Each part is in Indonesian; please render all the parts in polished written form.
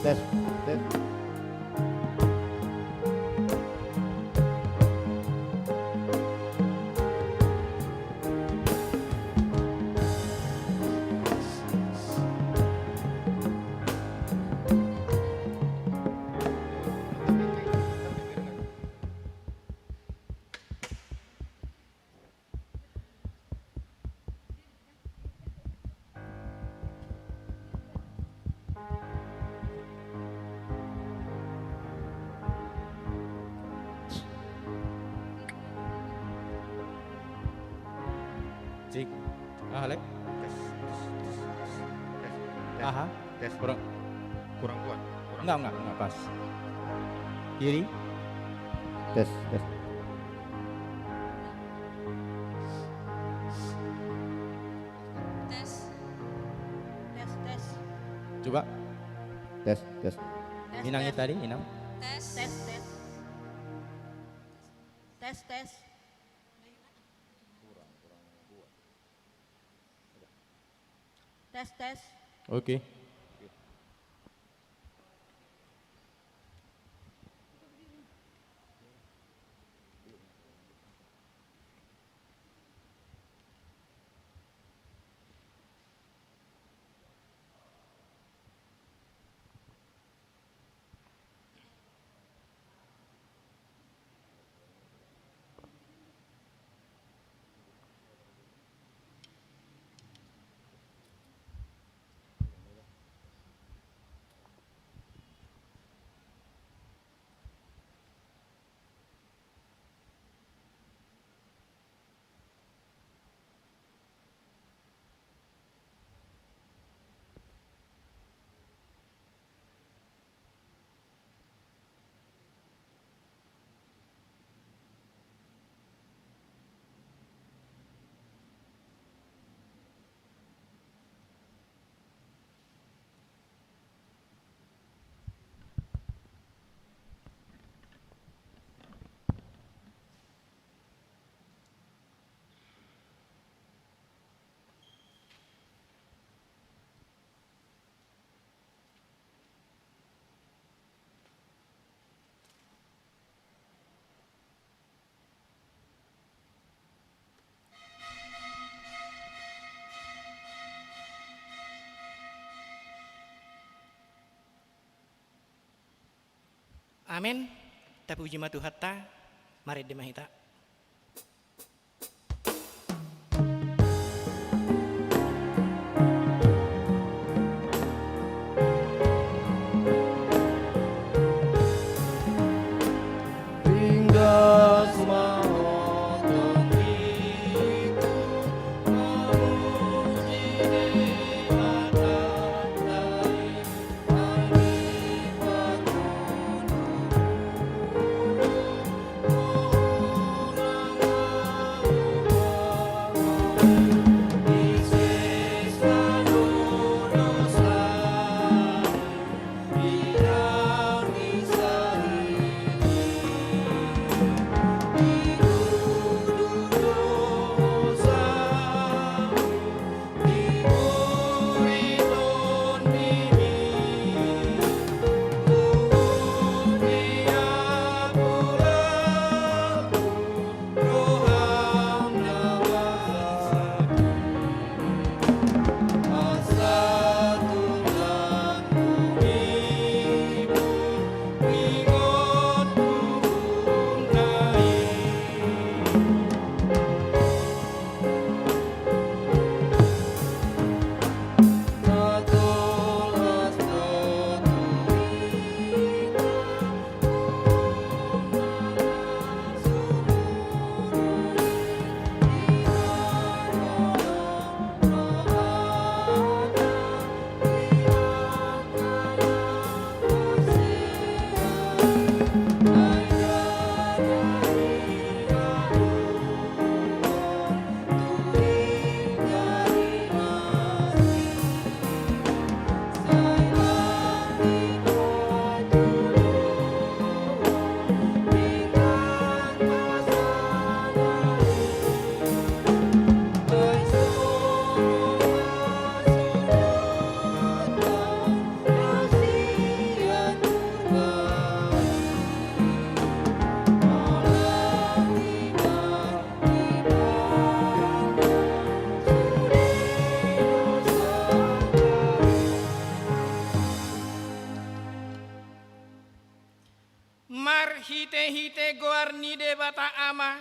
Tes, tes. Cik. Lek. Tes, Aha. tes. Kurang. Kurang kuat. Enggak pas. Kiri. Tes, tes. Tes. Tes, tes. Coba. Tes, tes. Tes, Inangnya tes. tadi, Inang. Tes, tes, tes. Tes, tes. Tes, tes. Oke. Amin. Tapi uji matu hatta, mari demahita. Hingga semua itu memuji nikmat dari langit penuh ama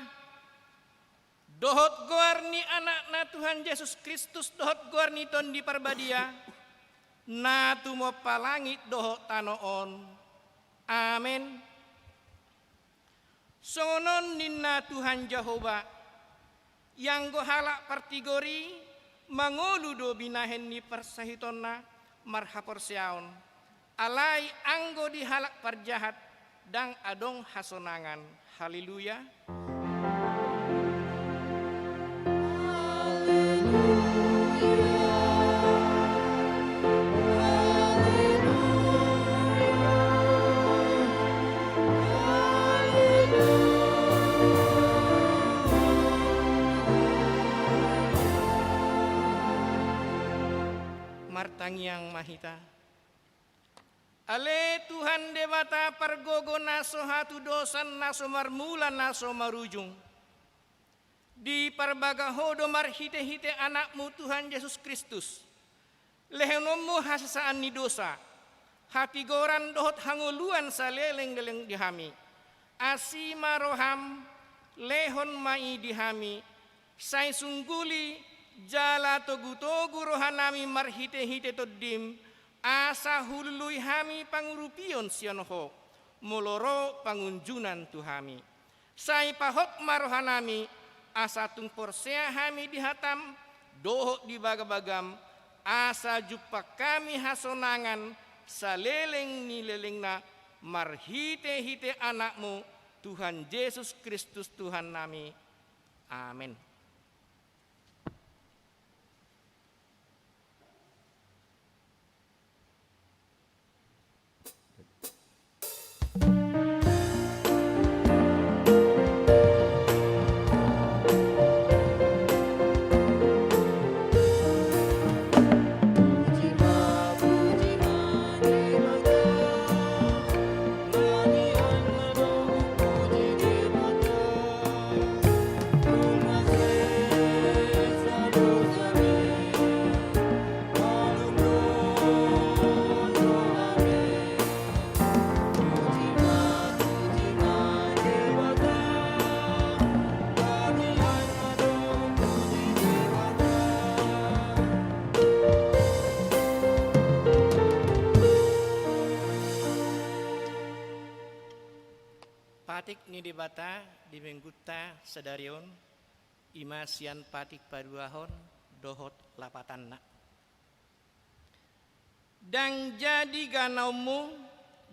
dohot goarni anakna Tuhan Yesus Kristus dohot goarni ton di parbadia na tumo palangit dohot tanoon. Amin. Sonon ninna Tuhan Jehovah yang gohala partigori mangoludo binahen ni persahitonna marhaporseaon alai anggo dihalak parjahat dang adong hasonangan. Haleluya. Martangyang mahita. Ale Tuhan Dewata pargogo naso hatu dosan naso marmulan naso marujung. Di parbagahodo marhite-hite anakmu Tuhan Yesus Kristus. Lehenomu hasasaan ni dosa. Hati goran dohot hanguluan saleleng-leleng dihami. Asima roham lehon mai dihami. Sai sungguli jala togu-togu rohanami marhite-hite todim. Asa hulului hami pangurupion sionho moloro pangunjunan tuhami sai pahok marohanami asa tung porsea hami dihatam dohok di bagam asa jumpa kami hasonangan saleleng ni lelengna marhite-hite anakmu Tuhan Yesus Kristus Tuhan nami. Amin. Patik ni debata di mengguta sedarion imasian patik paduahon dohot lapatanna. Dang jadi ganaumu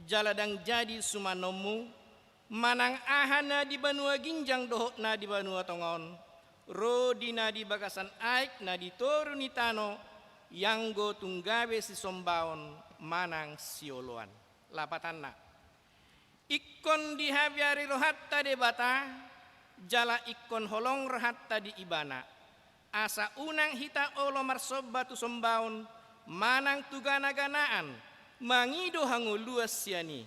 jaladang jadi sumanomu manang ahana di banua ginjang dohot na di banua tongon rodina di bagasan aik na di toru nitano yang go tunggabe si sombaon manang sioloan lapatanna. Ikon dihabiari rohatta de bata, jala ikon holong rohatta di ibana. Asa unang hita olo marsobatu sombaun, manang tugana-ganaan, mangido hangu luas siani.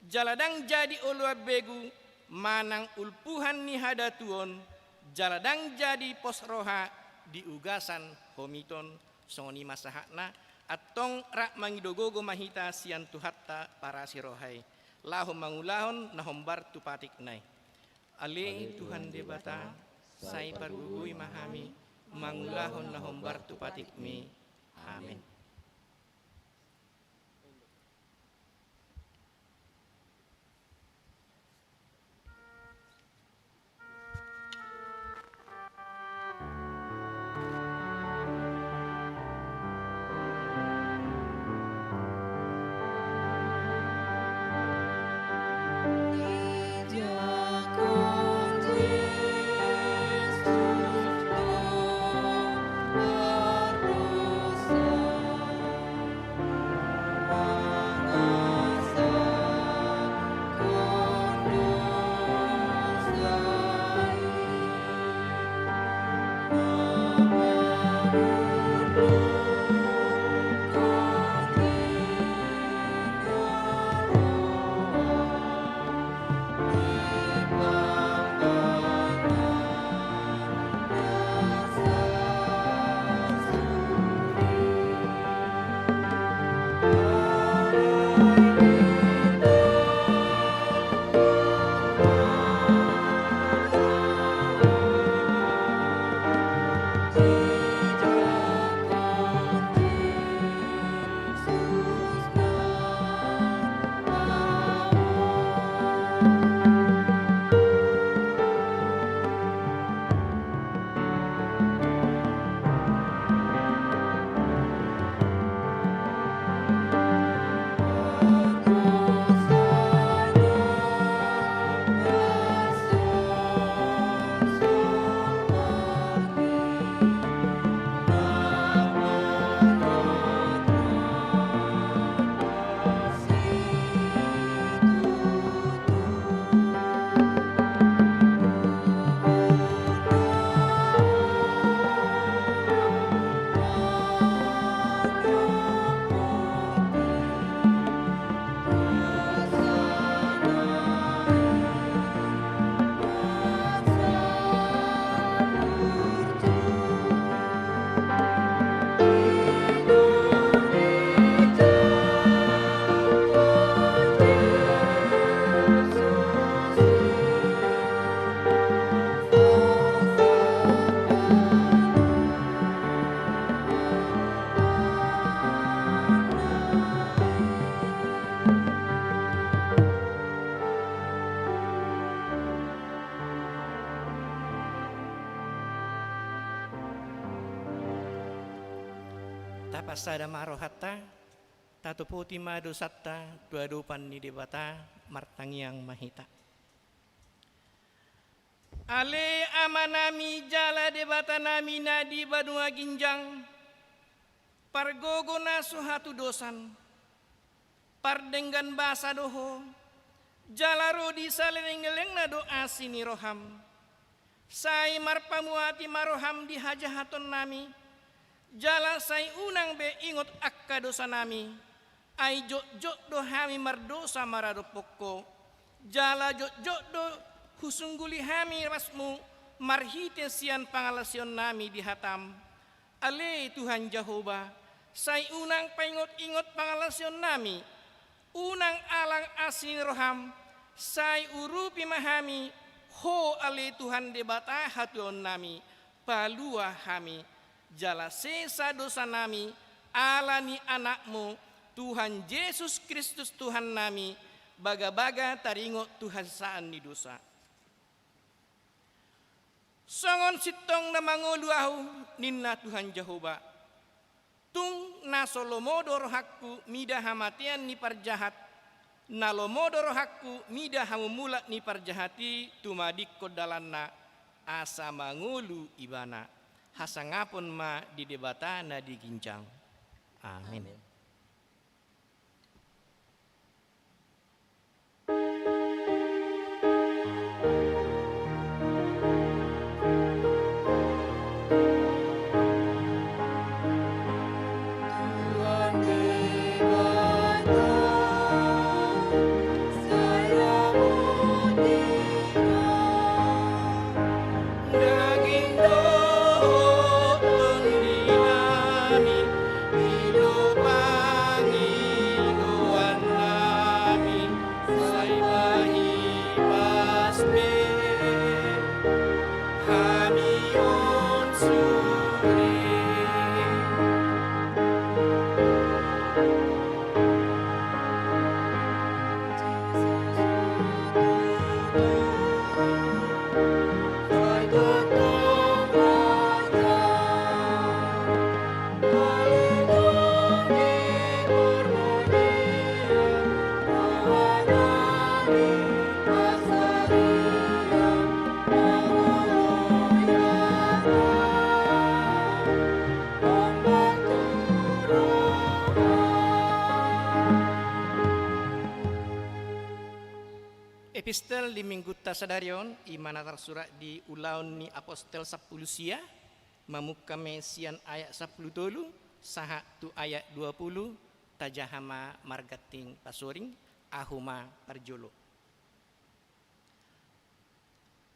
Jaladang jadi olua begu, manang ulpuhan ni hadatuon, jaladang jadi pos roha di ugasan homiton songoni masahakna, atong rak mangidogogo mahita sian tuhatta para sirohai. Lahum mangulahon nahombar tu patik nai. Ale Tuhan debata, sai pargugui mahami, mangulahon nahombar tu patik mi. Amin. Yesus, tapasada marohata tatupoti madosatta duadupan ni debata martangiang mahita. Ale amanami jala debata nami nadi banua ginjang pargogo na suhatu dosan pardenggan basa doho jalaro di saleneng-neleng na doa sini roham sai marpamuati maroham di hajahaton nami jala sai unang be ingot akka dosa nami ai jok do hami mardosa marado pokko jala jok do husungguli hami rasmu marhite sian pangalasion nami di hatam ale Tuhan Jehovah sai unang paingot-ingot pangalasion nami unang alang asin roham sai urupi mahami ho ale Tuhan debata hatuon nami palua hami jala sesa dosa nami alani anakmu Tuhan Yesus Kristus Tuhan nami baga-baga taringo Tuhan saan ni dosa songon sitong na manguluahu ninna Tuhan Jehovah tung na solomodor hakku mida hamatian ni parjahat na lomodor hakku mida hamumula ni parjahati tumadik kodalanna asa mangulu ibana hasangapon ma di debata na diginjang. Amin. Epistel di minggu tasadarion imana tersurat di ulaun ni apostel sapulusia mamukame sian ayat 10 saha tu ayat 20 tajahama margating pasuring ahuma parjolo.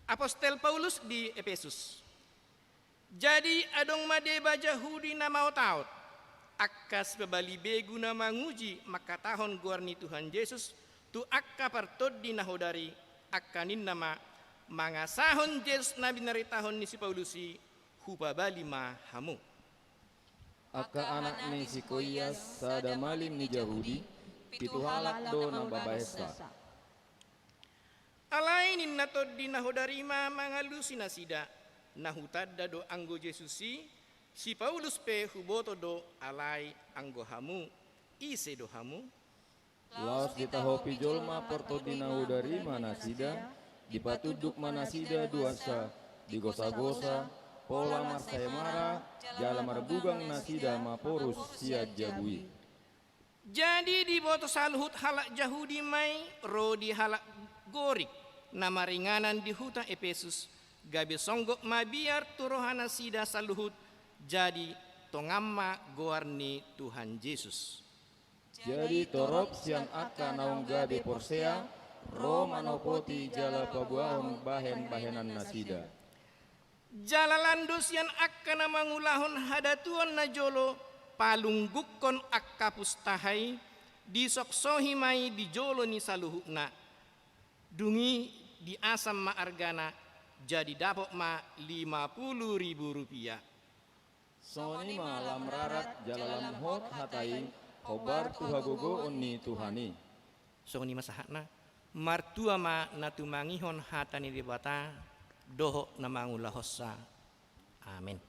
Apostel Paulus di Efesus. Jadi adong made bajahudi na mau taut akas bebali begu na manguji maka tahon guarni Tuhan Yesus tu akka partod di nahodari akkanin nama mangasahon Yesus nabi nari tahon ni si Paulusi huba bali ma hamu akka anak ni si Koyas sada malim ni Jahudi pitu halak do na babaesa alainin natod di nahodari ma mangalusi nasida nahutadda do anggo Yesusi si Paulus pe huboto do alai anggo hamu ise do hamu laos ditahopi jolma porto dinahu dari manasida dipatuduk manasida duasa digosa-gosa pola marsayamara jala marbugang nasida maporus siad jabui. Jadi di boto saluhut halak Jahudi mai rodi halak gorik nama ringanan di huta Efesus gabe songgok mabiar turohana sida saluhut jadi tongamma goarni Tuhan Yesus. Jadi torop siang akka naung gabe porsea Roma nopoti jala pabuahon bahen-bahenan nasida. Jala landus yang akka na mangulahon hadatuan na jolo palunggukon akka pustahai disoksohi mai di jolo ni saluhukna dungi di asam ma argana jadi dapok ma 50.000 rupiah. Soni malam rarat jalalam hot hatai kobar tuhagogo onni Tuhani. Soni masahana martua ma natumangihon hatani debata doho na mangulahossa. Amin.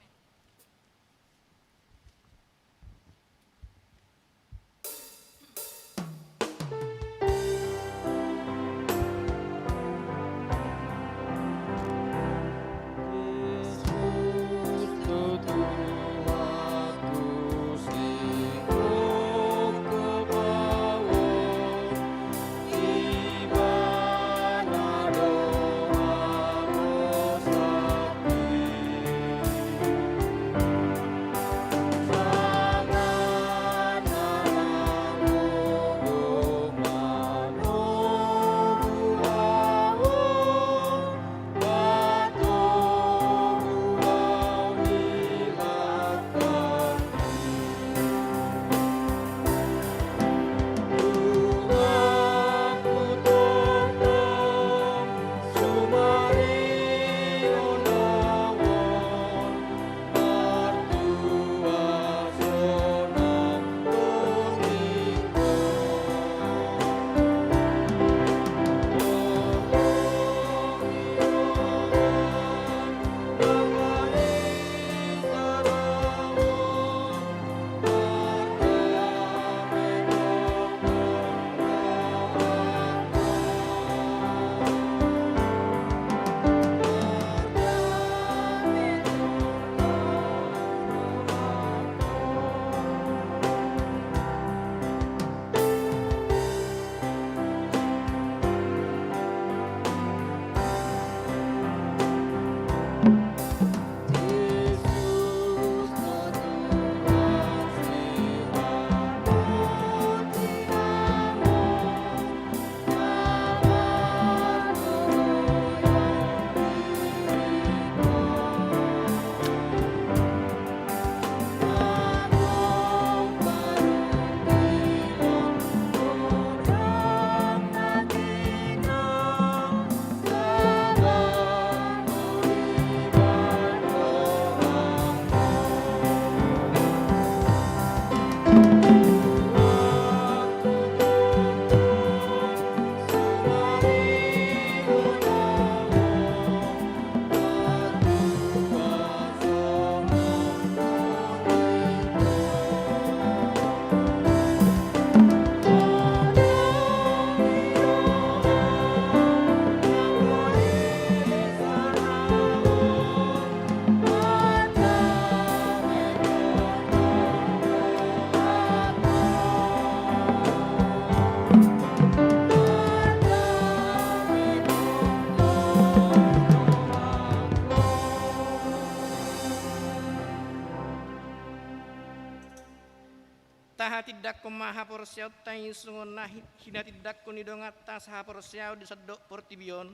taha tidak ko maha porsiaw tayo sungon na hina tidak ko nidongat ta saha porsiaw di sadok portibion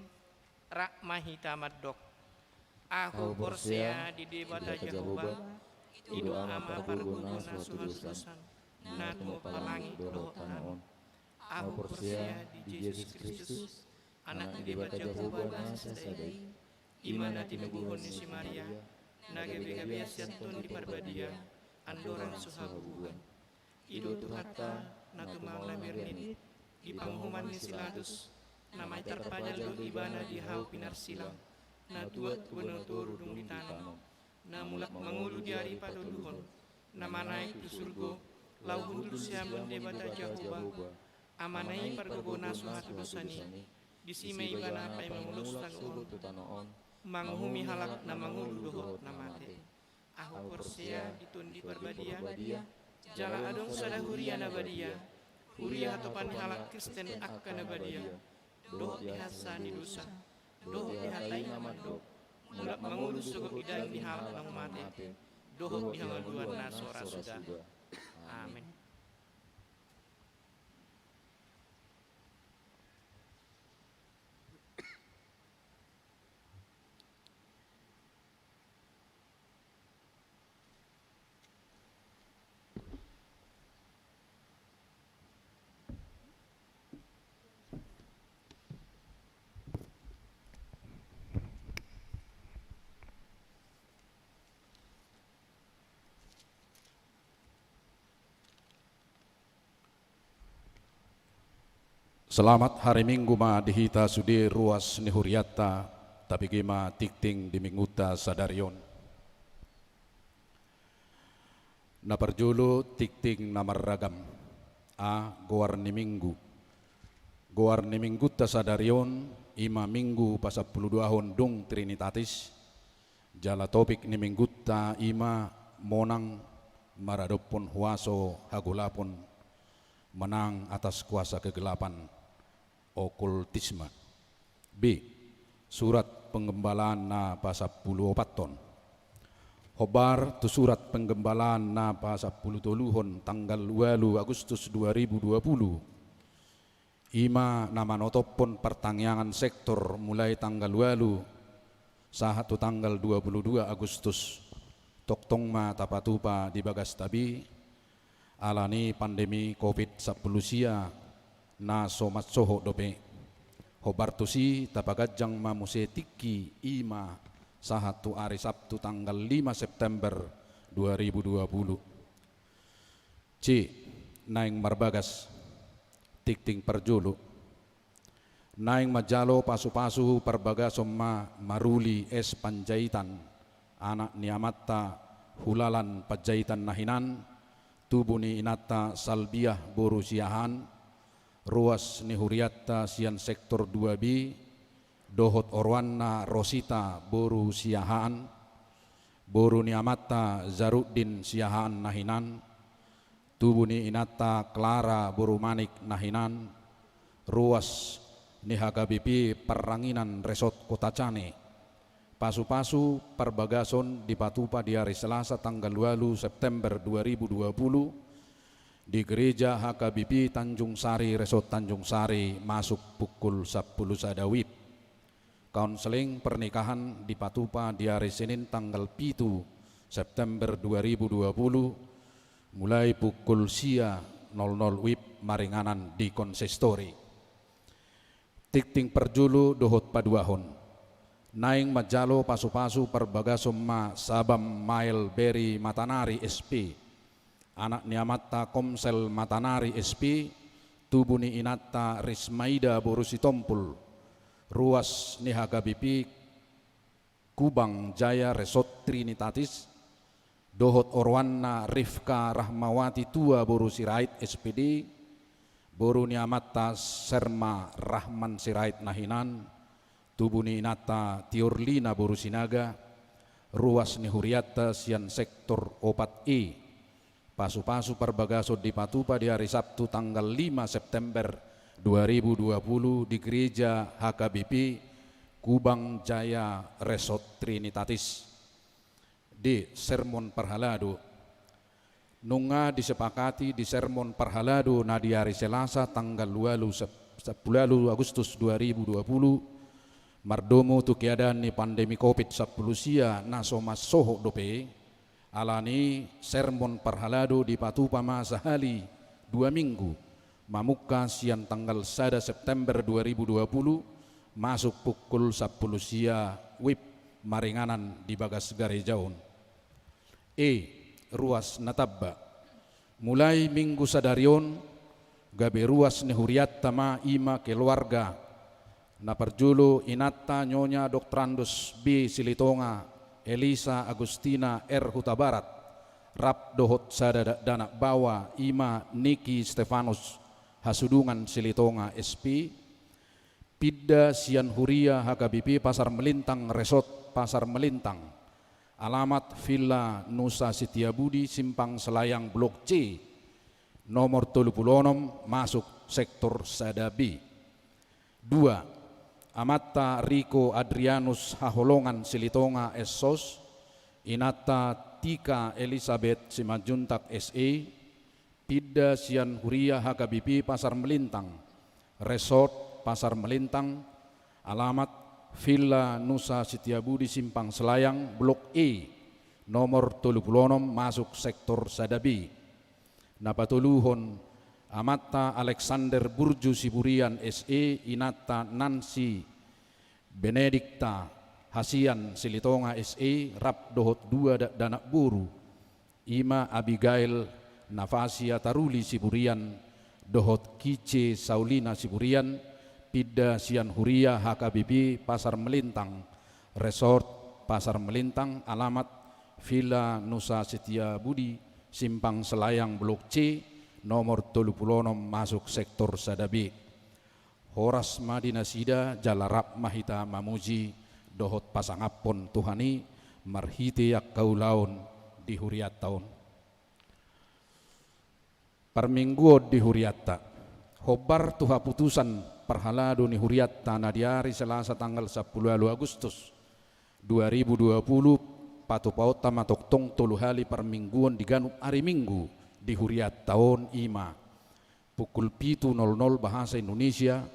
rak mahita madok aku porsia di debata Jehovah idu ama parguna suhasusan natu palangi doho tanon aku porsia di Yesus Kristus anak di debata Jehovah nasa sadai imana tinuguhon ni si Maria nagabi-gabi asyantun di parbadia andoran suhabuan idu tuhata natumang labirnit di panghuman ni siladus namay terpadal do ibana di hau pinarsilang na tuat kubenutur dung ditanong na mulak mangulu di hari paduluhon na manay tu surgo lauhun dulu siamun debata Jehovah amanay pargobona suhatu dosani disimay ibana pay mamulus tagoon manghumi halak na mangulu dohot na mate ahu porsia ditundi parbadia jala adong sada huria na badia huria hatopan halak Kristen akka na badia doh dihasani dosa doh dihatai ngamadok mulak mangulu sugo idang di halak ng mate doh dihangaduan na sora sudah amin. Selamat hari Minggu ma dihita sudi ruas nihuriata tapi gima tikting di minguta sadarion. Na perjulu tikting namar ragam a goar ni minggu. Goar ni mingguta sadarion ima minggu pa 12 hondong Trinitatis. Jala topik ni mingguta ima monang maradopon huaso hagulapon menang atas kuasa kegelapan okultisme. B. Surat penggembalaan na pa 10 ton. Hobar tu surat penggembalaan na pa 10 toluhon tanggal 8 Agustus 2020. Ima nama notopon pertangyangan sektor mulai tanggal 8 sahatu tanggal 22 Agustus. Toktongma tapatupa di bagas tabi alani pandemi COVID-19 na somat soho dope hobartusi tapagajang mamusetiki ima sahatu hari Sabtu tanggal 5 September 2020. C. Naing marbagas tikting perjulu naing majalo pasu-pasu perbagasom maruli es panjaitan anak niamatta hulalan panjaitan nahinan tubuni inata salbiah boru siahan ruas nihuriata sian sektor 2B dohot orwana rosita boru siahan boru niamata Zaruddin siahan nahinan tubuni inata Clara boru manik nahinan ruas nihagabipi peranginan resort Kota Cane pasu-pasu perbagason di Patupa di hari Selasa tanggal 8 September 2020 di gereja HKBP Tanjung Sari Resort Tanjung Sari masuk pukul 10 sadawib. Konseling pernikahan di Patupa di hari Senin tanggal 7 September 2020 mulai pukul sia 00 wib maringanan di konsistori. Tikting perjulu dohot paduahon. Naing majalo pasu-pasu perbagasom ma Sabam Mail Beri Matanari SP anak niamata Komsel Matanari SP tubuni inata Rismaida Borusi Tompul ruas nihagabipi Kubang Jaya Resort Trinitatis dohot orwanna Rifka Rahmawati Tua Borusi Rait SPD boru niamata Serma Rahman Sirait Nahinan tubuni inata Tiorlina Borusinaga ruas nihuriata sian sektor opat E pasu-pasu perbagaso di Patupa di hari Sabtu tanggal 5 September 2020 di gereja HKBP Kubang Jaya Resort Trinitatis. D. Sermon Perhalado nunga disepakati di sermon parhalado na di hari Selasa tanggal 10 Agustus 2020 mardomo tu keadaan ni pandemi COVID-19 sia naso masoho dope alani sermon parhalado di Patupama sehali 2 minggu mamuka siang tanggal 1 September 2020 masuk pukul 10 sia wib maringanan di bagas garejaun. Ruas natabba mulai minggu sadarion gabe ruas nehuriat tama ima keluarga na perjulu inata nyonya Doktrandus B Silitonga Elisa Agustina R Huta Barat rap dohot sada dana bawa ima Niki Stefanus Hasudungan Silitonga SP Pidda Sian Huria HKBP Pasar Melintang Resort Pasar Melintang alamat Villa Nusa Setiabudi Simpang Selayang Blok C nomor 36 masuk sektor Sadabi. 2. Amata Riko Adrianus Haholongan Silitonga Essos Inata Tika Elizabeth Simajuntak SE Pidda Sian Huria HKBP Pasar Melintang Resort Pasar Melintang alamat Villa Nusa Setiabudi Simpang Selayang Blok E nomor 36 masuk sektor Sadabi. Napatuluhon Amata Alexander Burju Siburian SE Inata Nancy Benedikta Hasian Silitonga SE Rap Dohot 2 Danak Buru Ima Abigail Nafasia Taruli Siburian Dohot Kice Saulina Siburian Pidda Sian Huria HKBP Pasar Melintang Resort Pasar Melintang alamat Villa Nusa Setiabudi Simpang Selayang Blok C nomor 36 masuk sektor Sadabi. Horas Madina Sida Jalarap Mahita Mamuji Dohot Pasangapon Tuhani Marhite Yak Kaulaun di Huriat tahun Permingguod di Huriatta Hobar tuha putusan parhalado ni Huriatta na di hari Selasa tanggal 10 Agustus 2020 patupaut tama toktong toluhali permingguan di ganup hari Minggu di Huriat tahun ima pukul 7.00 bahasa Indonesia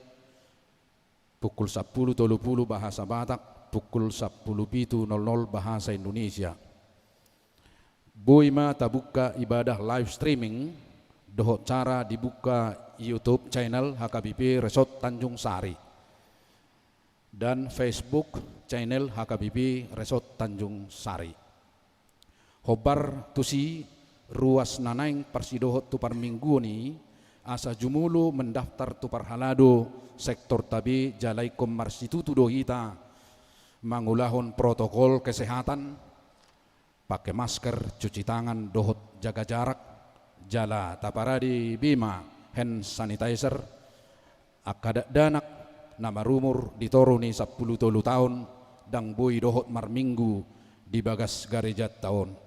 pukul 10.30 bahasa Batak pukul 10.7.00 bahasa Indonesia. Boima tabuka ibadah live streaming dohot cara dibuka YouTube channel HKBP Resort Tanjung Sari dan Facebook channel HKBP Resort Tanjung Sari. Hobar tusi ruas nanaing persidohot tu parminggu ni asa jumulu mendaftar tu parhalado sektor tabi jalaikum marsitutu dohita mangulahon protokol kesehatan pakai masker cuci tangan dohot jaga jarak jala taparadi bima hand sanitizer akadak danak nama rumur ditoruni 10 tahun dang boy dohot marminggu di bagas garejat tahun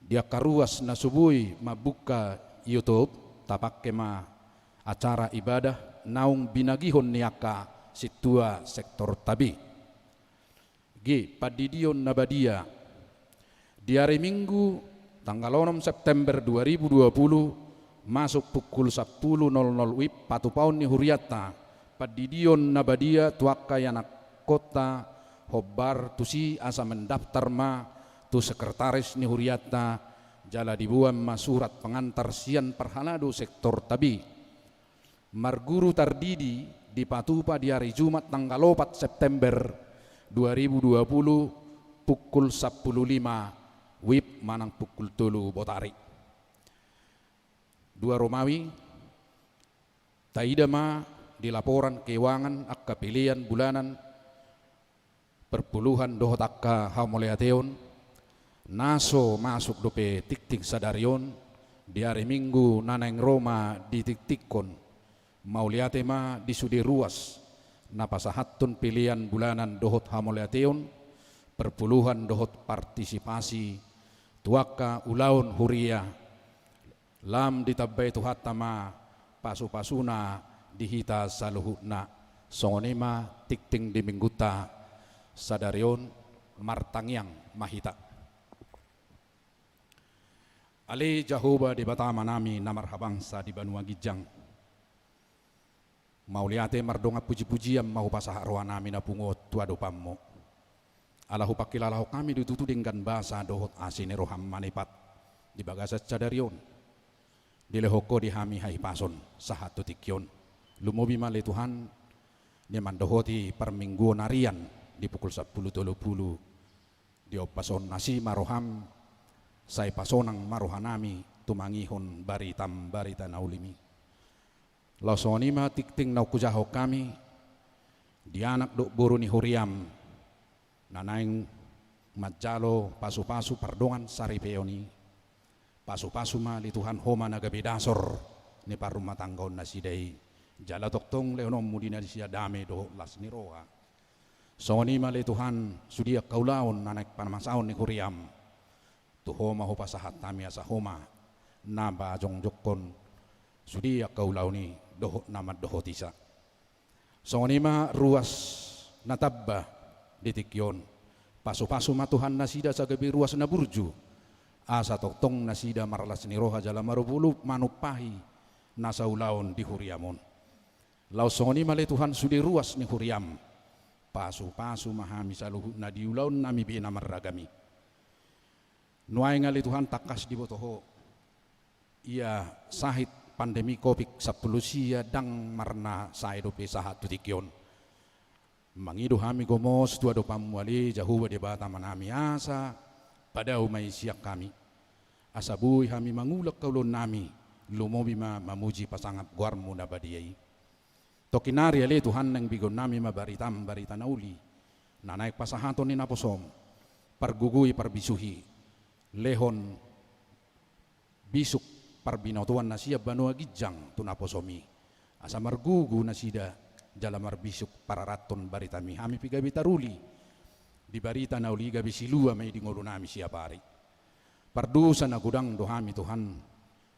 dia karuas na subui mabuka YouTube tapakke ma acara ibadah naung binagihon niaka situa sektor tabi padidion nabadia di hari Minggu tanggal 6 September 2020 masuk pukul 10.00 WIB patupaun ni Huriatta padidion nabadia tuaka yanak kota Hobar tusi asa mendaftar ma tu sekretaris ni Huriatta jala dibuam ma surat pengantar sian parhalado sektor tabi marguru tardidi di Patupa di hari Jumat tanggal 4 September 2020 pukul 10.05 WIB manang pukul 3 botari 2 Romawi taidama di laporan keuangan akka pilihan bulanan perpuluhan dohot akka hamoleateon naso masuk dope tik-tik sadarion di hari Minggu naneng Roma di tik-tikkon mauliatema di sudi ruas napasahattun pilihan bulanan dohot hamoleateon perpuluhan dohot partisipasi tuaka ulaun huria lam ditabay tuhatama pasu-pasuna dihita saluhutna songonema tikting di mingguta sadarion martangyang mahita Ale Jehovah di batama nami namar habangsa di Banua Gijang. Mau liate mardonga puji-pujian mau pasah arwah nami na pungot tuado pammo. Alahu pakilalahu kami ditutu dengan bahasa dohot asine roham manipat di bagasa cadarion. Di lehoko di hami hai pason sahatu tikyon. Lumobi male Tuhan ni mandohoti permingguan harian di pukul 10.30 di opason nasi maroham sai pasonang marohanami tumangihon baritam barita naulimi. Lausonima tikting nau kujaho kami di anak dok buru ni huriam nanaing majalo pasu-pasu pardongan sari peoni pasu-pasu ma li Tuhan homa nagabe dasor ni parumah tanggaon nasidai jala toktong leonom mudina disia dame do las ni roa sonima li Tuhan sudia kaulaon nanak panamasaon ni huriam tu homa ho pasahat tami asa homa naba jong jokon sudia kaulaoni doho nama doho tisa sonima ruas natabba ditikyon pasu-pasu matuhan nasida sa gabi ruas na burju asa toktong nasida maralas ni roha jala marupulu manupahi nasa ulaon di huriamon lausoni male Tuhan sudi ruas ni huriam pasu-pasu mahami saluhu na di ulaon nami bina marragami nuay ngali Tuhan takas di botoho ia sahit pandemi covid 10 sia dang marna saidope sahat tutikyon mangido hami gomos tua do pamuali jahuwa de bata manami asa pada umay siak kami asabui hami mangulak kaulon nami lumobi mamuji pasangap guarmu na badiyai tokinari ale Tuhan nang bigon nami mabaritam barita nauli nanaik pasahaton ni naposom pargugui parbisuhi lehon bisuk parbinotuan na siya Banua Gijang tunaposomi asa margugu na sida jalamar bisuk pararaton baritami hami pigabi taruli di barita na uli gabi silua may dingolo nami siya pari pardusa na gudang dohami Tuhan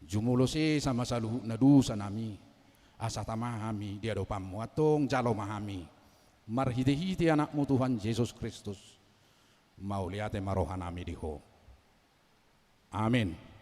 jumulo se sama saluhu na dusa nami asa tamahami dia do pammu atong jalo mahami marhiti-hiti anakmu Tuhan Yesus Kristus mau liate marohan nami diho amin.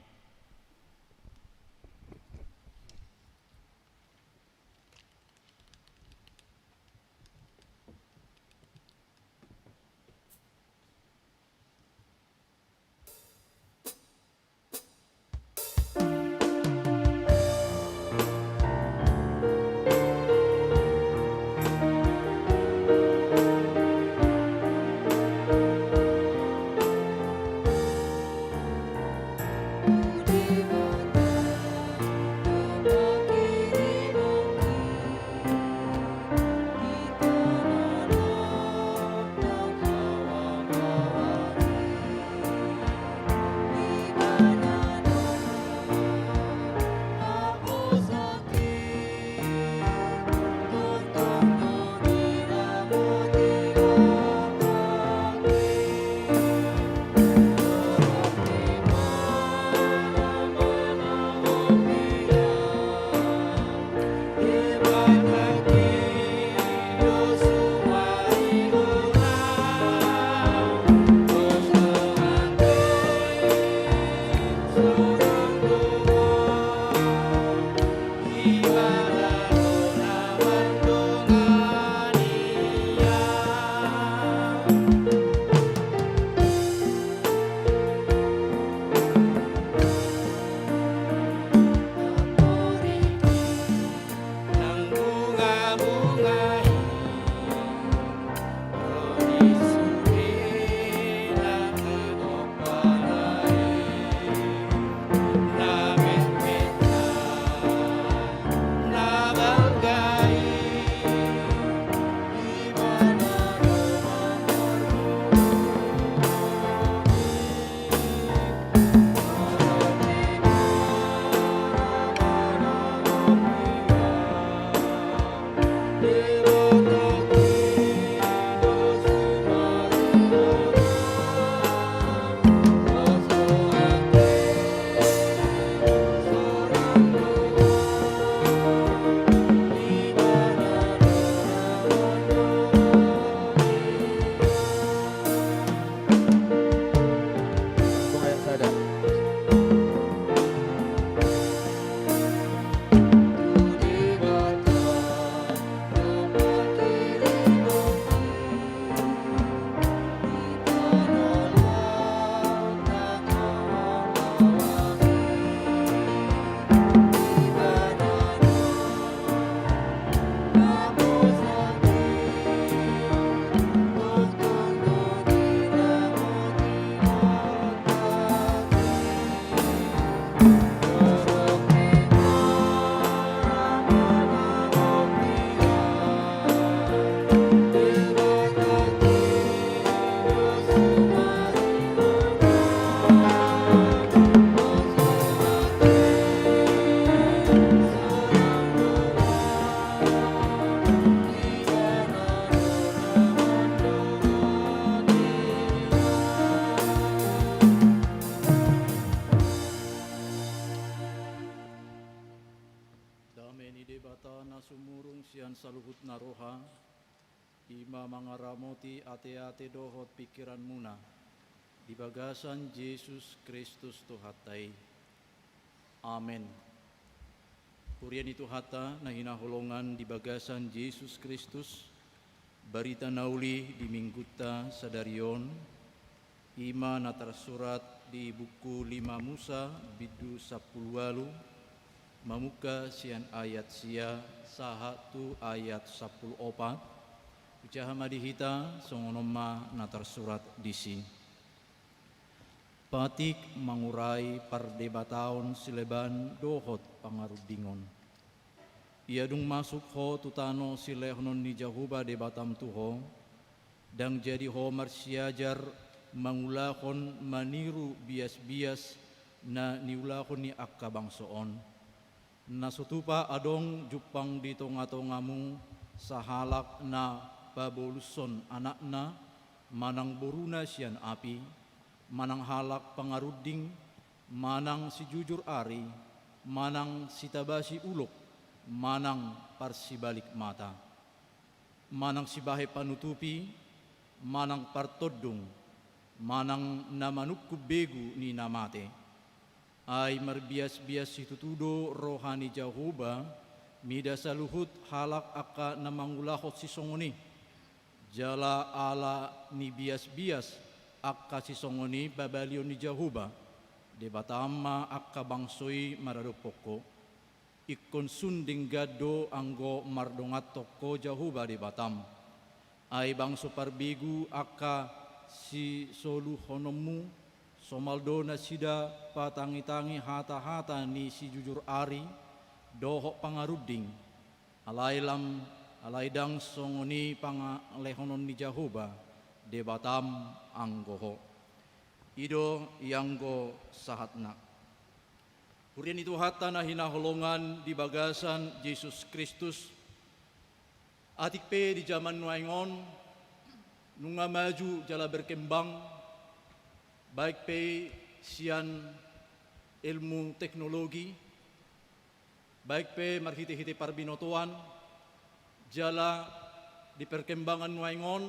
sumurung sian saluhut naroha, ima mangaramoti ate-ate dohot pikiran muna, di bagasan Yesus Kristus Tuhatai. Amen. Kurian itu hata na hinaholongan di bagasan Yesus Kristus, barita nauli di mingguta sadarion, ima natar surat di buku 5 Musa bidu 10 walu, mamuka sian ayat sia sahatu ayat 10 opat, ucaha madihita songonoma natar surat disi. Patik mangurai pardebataon sileban dohot pangarudingon. Ia dung masuk ho tutano silehnon ni Jahuba debatam tuho, dang jadi ho marsiajar mangulahon maniru bias-bias na niulahon ni akka bangsoon. Nasutupa adong jupang di tonga-tongamu sahalak na paboluson anakna manang boruna sian api, manang halak pangaruding, manang si jujur ari, manang si tabasi ulok, manang parsibalik mata, manang si bahe panutupi, manang partodung, manang namanukku begu ni namate, ay marbias-bias si tutudo rohani Jahuba, mida saluhut halak aka namangulahot si songoni, jala ala ni bias-bias, akka si songoni babalion ni Jahuba, debatama akka bangsoi maradopoko, ikon sunding gado anggo mardongat toko Jahuba debatam, ay bangso parbigu akka si solu honomu, somaldo na sida patangi-tangi hata-hata ni si jujur ari, dohok pangaruding, alaidang songoni pangalehonon ni Jahuba, debatam anggoho ido yanggo sahatna. Kurian itu hata na hinaholongan di bagasan Yesus Kristus, atik pe di zaman nuaingon nunga maju jala berkembang, baik pe sian ilmu teknologi, baik pe marhiti-hiti parbinotoan jala di perkembangan nuaingon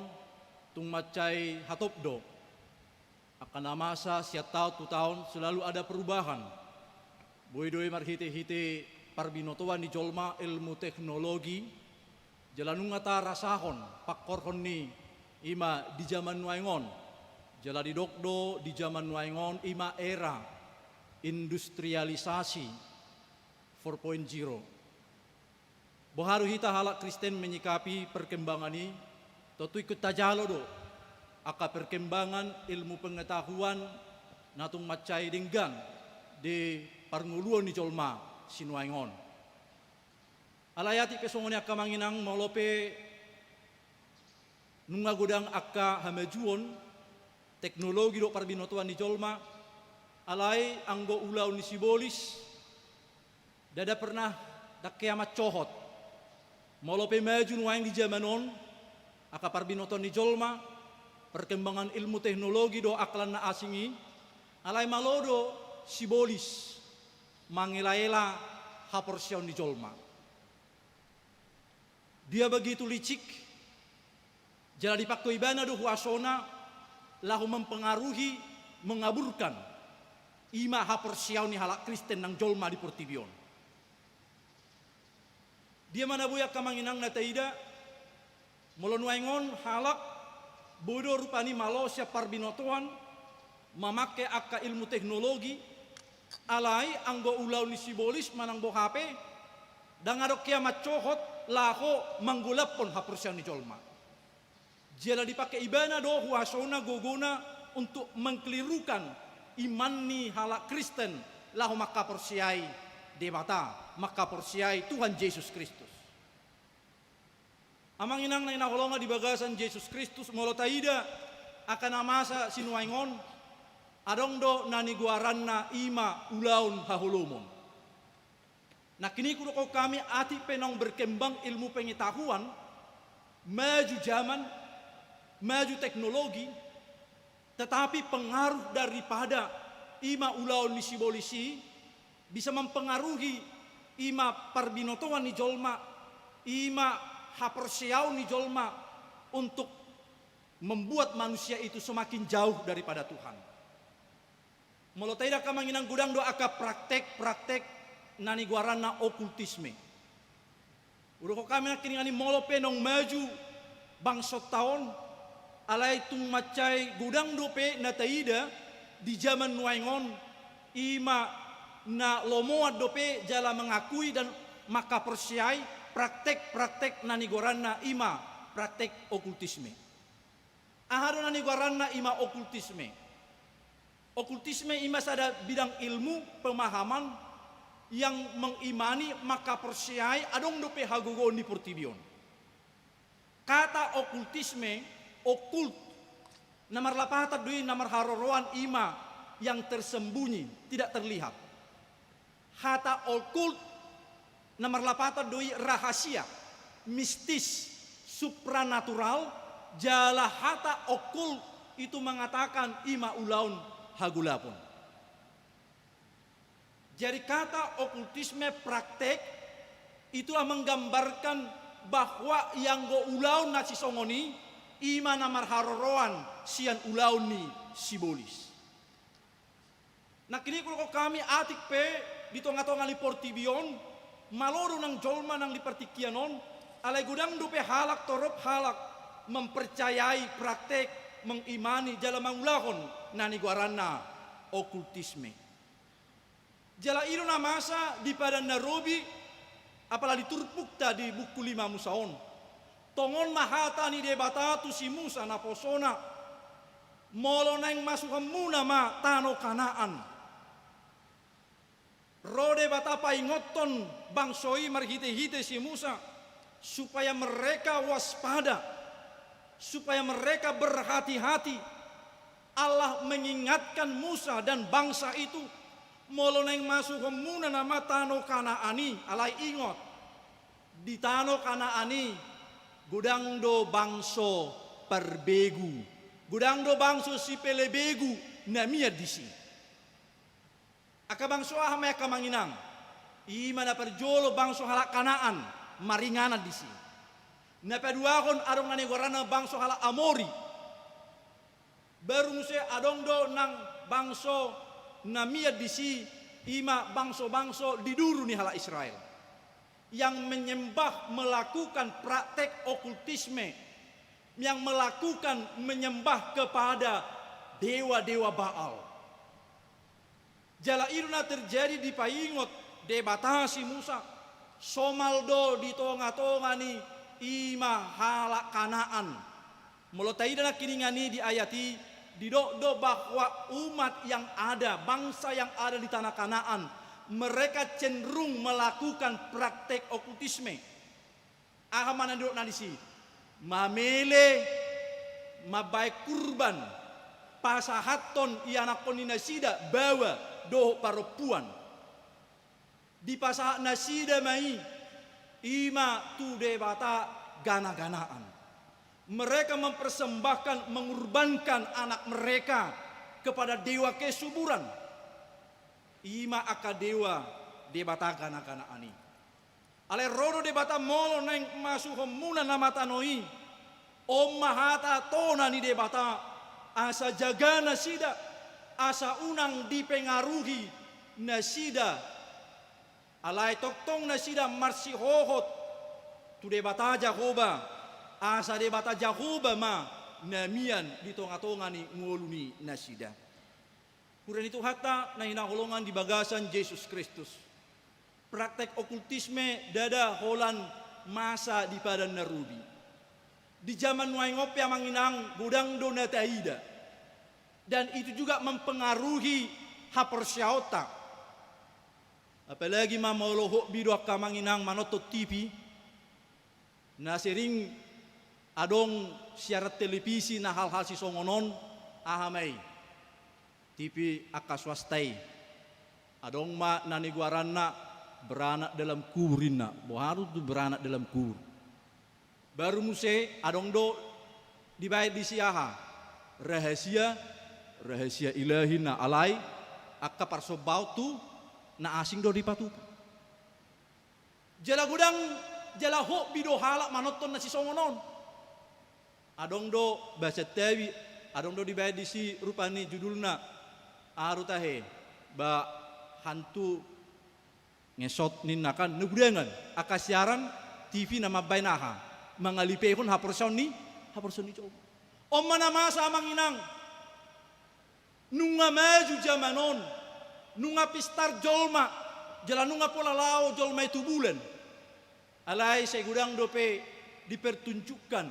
tung macai hatopdo akan amasa siat tahun selalu ada perubahan. Boydoi marhite-hite parbinotoan di jolma ilmu teknologi jalanunga ta rasahon pakkorhon ni ima di zaman nuaingon, jala di dokdo di zaman nuaingon ima era industrialisasi 4.0. Boharu hita halak Kristen menyikapi perkembangan ini, tentu ikut tajalo do, aka perkembangan ilmu pengetahuan natung macai denggang di parnguluan di jolma sinuaingon. Alayati kesongoni akka manginang molope nunga godang akka hamajuon teknologi do parbinotuan di jolma, alai anggo ulau ni sibolis, dada pernah dak kiamat cohot, molope maju nuaing di zamanon, aka parbinoton di jolma, perkembangan ilmu teknologi do aklan na asingi, alai malodo sibolis, mangilaela haporsion di jolma. Dia begitu licik, jala dipakto ibana do huasona, lahu mempengaruhi, mengaburkan, ima haporsion ni halak Kristen nang jolma di Portibion. Dia mana buyak kamanginang na taida, molonuaingon halak bodo rupani malo siya parbinotoan mamake akka ilmu teknologi alai anggo ulau ni sibolis manang bo HP dangadok kiamat cohot laho manggulap pon hapursian ni jolma. Jela dipakai ibana do huasona gogona untuk mengkelirukan iman ni halak Kristen lahu maka porsiai debata maka porsiai Tuhan Yesus Kristus. Amang inang na inaholonga di bagasan Yesus Kristus molotaida akan amasa sinuaingon adong do nani guaranna ima ulaun hahulumon. Nah kini kudo kami ati penong berkembang ilmu pengetahuan, maju zaman, maju teknologi, tetapi pengaruh daripada ima ulaun ni sibolisi bisa mempengaruhi ima parbinotoan ni jolma ima hapersiau ni jolma untuk membuat manusia itu semakin jauh daripada Tuhan. Molo tidak kamanginang gudang doa ka praktek nani guarana okultisme. Udah kok kami kini ngani molo penong maju bangsa tahun alai tung macai gudang dope na taida di zaman nuaingon ima na lomoa dope jala mengakui dan maka persiai praktek nani guarana ima praktek okultisme. Ahado nani guarana ima okultisme. Okultisme ima sada bidang ilmu pemahaman yang mengimani maka persiai adong dope hagogo ni portibion. Kata okultisme, okult, namar lapata dui namar haroroan ima yang tersembunyi, tidak terlihat. Kata okult, namar lapata dui rahasia, mistis, supranatural, jala hata okult itu mengatakan ima ulaun hagulapun. Jadi kata okultisme praktek itulah menggambarkan bahwa yang go ulaun nasi songoni ima namar haroroan sian ulaun ni sibolis. Nah kini kalau kami atik pe di tonga-tonga li portibion maloru nang jolma nang li partikianon alai gudang dupe halak torop halak mempercayai praktek mengimani jala mangulahon nani guarana okultisme. Jala iru na masa di pada Nairobi apalagi turpukta di buku 5 Musaon. Tongon mahata ni debata tu si Musa na posona. Molo nang masuk muna ma tano Kanaan. Rode bata paingoton bangsoi marhite-hite si Musa supaya mereka waspada, supaya mereka berhati-hati. Allah mengingatkan Musa dan bangsa itu molo neng masuk muna nama tano Kanaani alai ingot di tano Kanaani gudang do bangso perbegu gudang do bangso si pelebegu namia disi aka bangso ahame aka manginang imana perjolo bangso halak Kanaan maringana disi na peduahon adong nani gorana bangso halak Amori baru se adong do nang bangso namia disi ima bangso-bangso di duru ni hala Israel yang menyembah melakukan praktek okultisme yang melakukan menyembah kepada dewa-dewa Baal. Jala iruna terjadi di paingot debatasi Musa somaldo di tonga-tonga ni ima hala Kanaan molotaidana kiringani di ayati didok bahwa umat yang ada, bangsa yang ada di tanah Kanaan, mereka cenderung melakukan praktek okultisme. Ahamana duduk nandisi, mamele, mabai kurban, pasahaton ianakon nasida bawa doh parupuan. Di pasahat nasida mai, ima tu debata gana-ganaan. Mereka mempersembahkan, mengorbankan anak mereka kepada dewa kesuburan. Ima aka dewa debata gana-gana ani. Ale rodo debata molo neng masuk muna nama tanoi. Om mahata tona ni debata asa jaga nasida, asa unang dipengaruhi nasida. Alai toktong nasida marsi hohot tu debata Jahoba. Asa debata Jahoba ma namian di tonga-tonga ni ngoluni nasida. Kuren itu hatta na hinaholongan di bagasan Yesus Kristus. Praktek okultisme dada holan masa di padan Narubi. Di zaman Nuaingop yang manginang gudang dona taida. Dan itu juga mempengaruhi hapersyauta. Apalagi mamolohok bidoak kamanginang manotot TV. Na sering adong siaran televisi na hal-hal si songonon ahamay TV aka swastai adong ma naniguaran na beranak dalam kurin na baru tu beranak dalam kur baru muse adong do dibayar di siaha rahasia ilahi na alai aka parsobau tu na asing do dipatu jala gudang jala ho bido halak manoton nasi songonon. Adong do bahasa tawi, adong do dibayar di si rupani judulna arutahe ba hantu ngesot ninakan nugudangan akasiaran TV nama bainaha mangalipehon haporson ni coba. Om mana masa manginang nunga maju zamanon nunga pistar jolma jala nunga pola lao jolma itu bulan alai segudang dope dipertunjukkan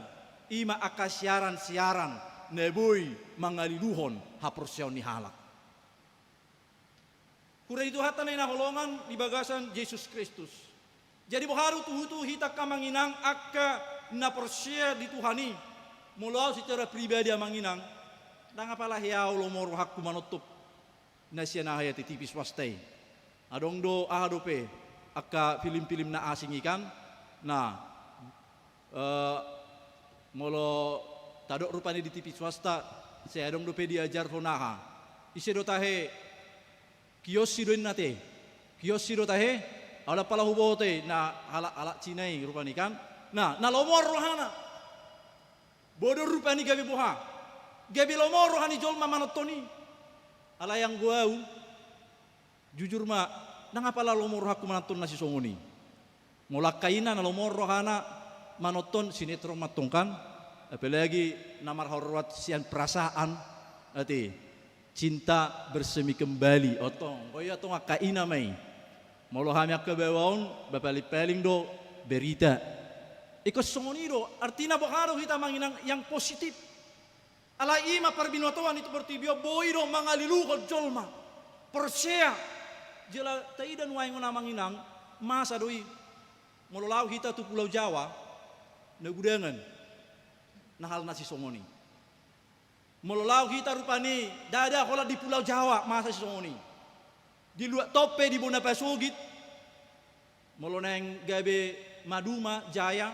ima akasiaran-siaran neboi mangaliluhon haporson ni halak. Kura itu hata na inaholongan di bagasan Yesus Kristus. Jadi baharu tuhutu hita kamanginang akka na persia di Tuhani. Mulau secara pribadi amanginang. Nang apalah hiau lo moro hakku manutup. Nasya na hayati TV swastai. Adong do ahadope akka film-film na asing ikan. Nah, molo tadok rupanya di TV swasta. Saya adong dope diajar honaha. Isi do tahe kios sidoin nate, kios sido tahe, ala pala hubote na ala Cinai rupani kan, na lomor rohana, bodoh rupani gabi boha, gabi lomor rohani jol mamanotoni, ala yang guau, jujur ma, nang apala lomor rohaku manaton nasi songoni, mulak kaina na lomor rohana manoton sinetron matongkan, apalagi namar horwat sian perasaan, ati. Cinta bersemi kembali otong koya tong akaina mai molo hami akabawon bapali-paling do berita iko songoni do artina boharo hita manginang yang positif ala ima parbinotoan itu bertibio boiro mangaliluhon jolma persea jela taidan waingon manginang masa doi molo lau hita tu pulau Jawa nagudangan nahal nasi songoni. Mololau kita rupani dada kola di Pulau Jawa masa songoni. Di luar tope di Bona Pasugit. Moloneng gabe Maduma Jaya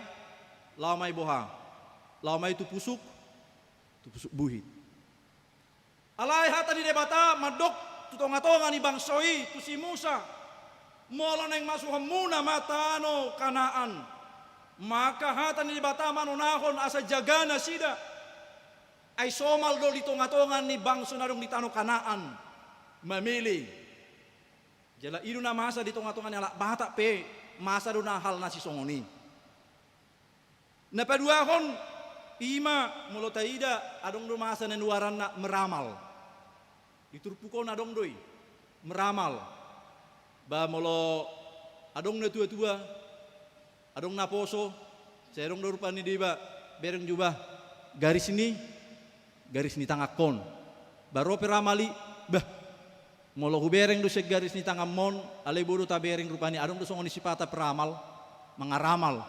lamai boha. Lamai tu pusuk buhit. Alai hata di debata madok tutonga-tonga ni bangsoi tu si Musa. Moloneng masuk hamuna matano Kanaan. Maka hata ni debata manonahon asa jagana sida. Ay somal do di tonga-tongan ni bangso narong di Tano Kanaan mamili. Jala idu na masa di tonga-tongan ni alak bata pe masa do na hal nasi songoni. Napaduahon ima mulo taida adong do masa nenuaran na meramal. Diturpuko na adong doi meramal. Ba mulo adong na tua-tua adong na poso serong do rupani di ba bereng jubah garis ni tangakon baro peramali bah molo hubereng do garis ni tangamon alay bodo ta bereng rupani adong do songoni sipata peramal mangaramal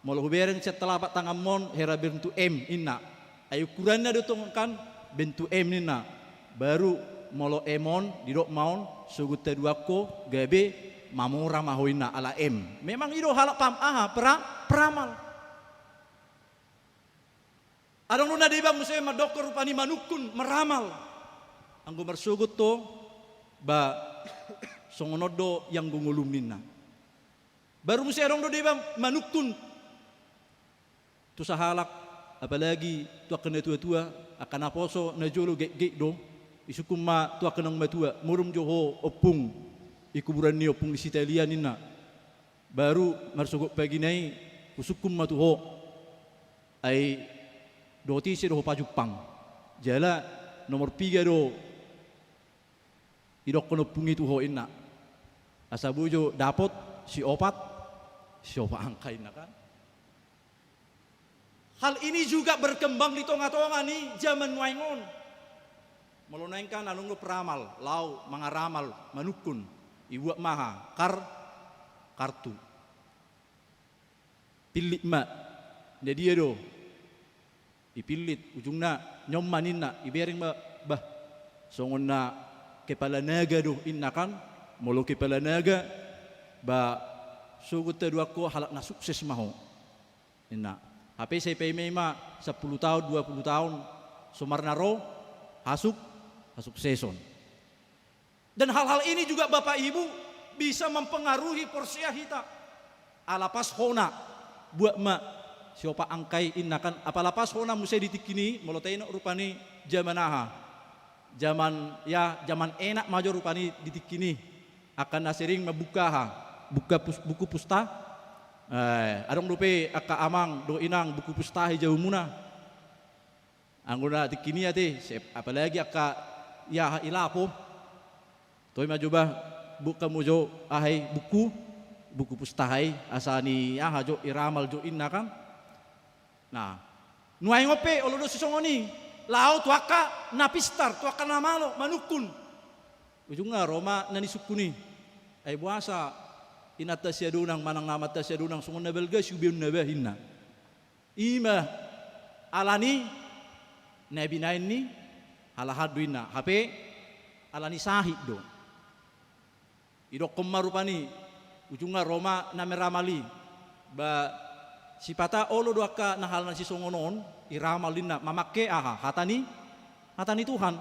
molo hubereng set telapak tangamon hera bentu M inna ayo ukurannya do tongkan bentu M inna baru molo emon didok maon sugut teduako gabe mamura mahoina ala M memang ido halak pam aha peramal. Adong nuna diba musaya madokter rupani manukun meramal. Anggo marsugut to ba songonodo yang gungulum ninna. Baru musaya adong do diba manukun. Tu sahalak apalagi tu akan tua-tua akan aposo na jolo gek do isukum ma tu akan ang matua murum joho opung ikuburan ni opung di Sitalia ninna. Baru marsugut pagi nai usukum ma tu ho ay doti si doho pajupang jala nomor 3 do idok kono pungi tu ho inna asabujo dapot si opat angkai na kan. Hal ini juga berkembang di tonga-tonga ni zaman waingon melonengkan anung peramal lau mangaramal manukun ibuak maha kartu pilik ma jadi do ipilit ujungna nyomaninna ibereng bah songonna kepala naga do inna kan molo kepala naga ba sugut dua ko halak na sukses maho inna HP saya mema 10 tahun 20 tahun sumarnaro hasuk seson dan hal-hal ini juga Bapak Ibu bisa mempengaruhi porsia kita alapas hona buat ma siapa angkai inakan apalapas hona musai ditikini molotain rupani zaman aha zaman enak major rupani ditikini akan nasering membuka buku pusta adong lupe aka amang do inang buku pusta jauh muna angguna tikini ya teh apalagi aka ya ilapo toy majuba buka mujo ahai buku pustahai asani hajo iramal jo inna kan nah nuai ngope olodo sisongoni lau tuaka napistar tuaka namalo manukun ujungnya Roma nani sukuni ai buasa inata siadunang manang nama ta siadunang sungon nabelga syubiun nabahinna ima alani nabi naini halahaduina HP alani sahid do idok kemarupani ujungnya Roma nameramali ba sipata olo doaka nahal nasi songonon iramalina mamake hatani Tuhan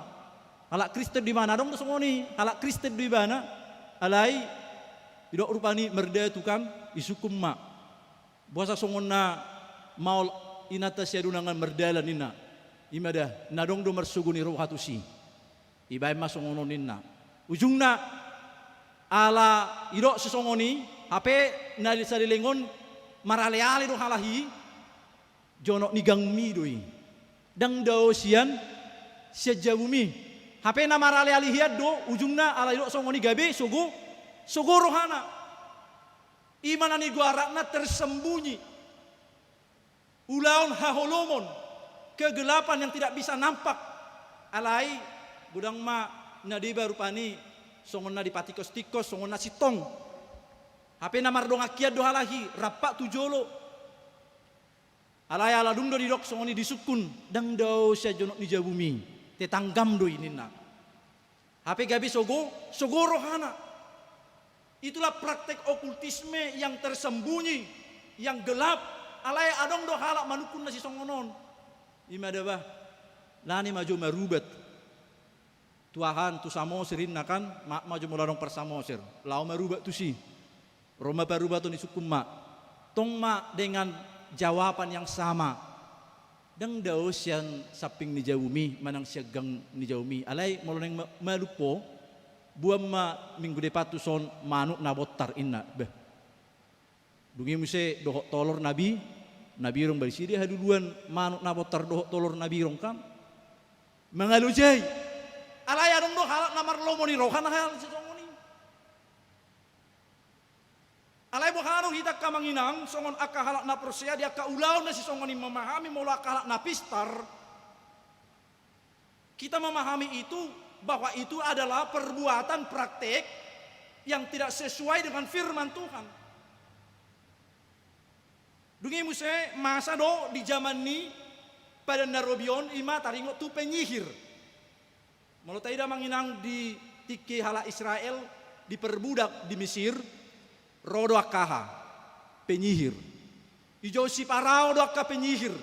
halak Kristen di mana dong songoni halak Kristen di mana alai idok rupani merdea tukang isukum ma buasa songonna mau inata siadunangan merdalan nina imada nadong do mersuguni roh hatusi ibai masongonon nina ujungna ala idok sesongoni HP nadi sadilengon maraleali do halahi jono nigang mi doi dang dao sian sejabumi HP na maraleali hiad do ujungna ala idok songoni gabe sogo rohana imanani guarakna tersembunyi ulaun haholomon kegelapan yang tidak bisa nampak alai gudang ma nadiba rupani songonna di patikos-tikos songonna sitong HP na mardong akiad do halahi rapak tujolo alai aladung do didok songoni disukun dang dao sia jonok ni jabumi tetanggam do inina HP gabi sogo rohana itulah praktek okultisme yang tersembunyi yang gelap alai adong do halak manukun nasi songonon imadabah lani maju marubat Tuahan tu samosir kan maju muladong persamosir lau merubah tu si Roma berubah tu nisukum ma tong ma dengan jawaban yang sama dang daos yang saping ni jawumi manang siagang ni jawumi alai moloneng malupo buam ma minggu depan tu son manuk nabotar inna beh dungi muse dohok tolor nabi rong bari dia haduluan manuk nabotar dohok tolor nabi rong kan mengalujai alaya dong do halak namar lomoni rohana hal sesongoni alay bo hanu hita kamanginang songon aka halak na persia dia ka ulaw na sesongoni memahami mola aka halak na pistar kita memahami itu bahwa itu adalah perbuatan praktek yang tidak sesuai dengan firman Tuhan dungi muse masa do di zaman ni pada narobion ima taringo tu penyihir Malu taida manginang di tiki hala Israel diperbudak di Mesir rodo akaha penyihir ijo si parao do akka penyihir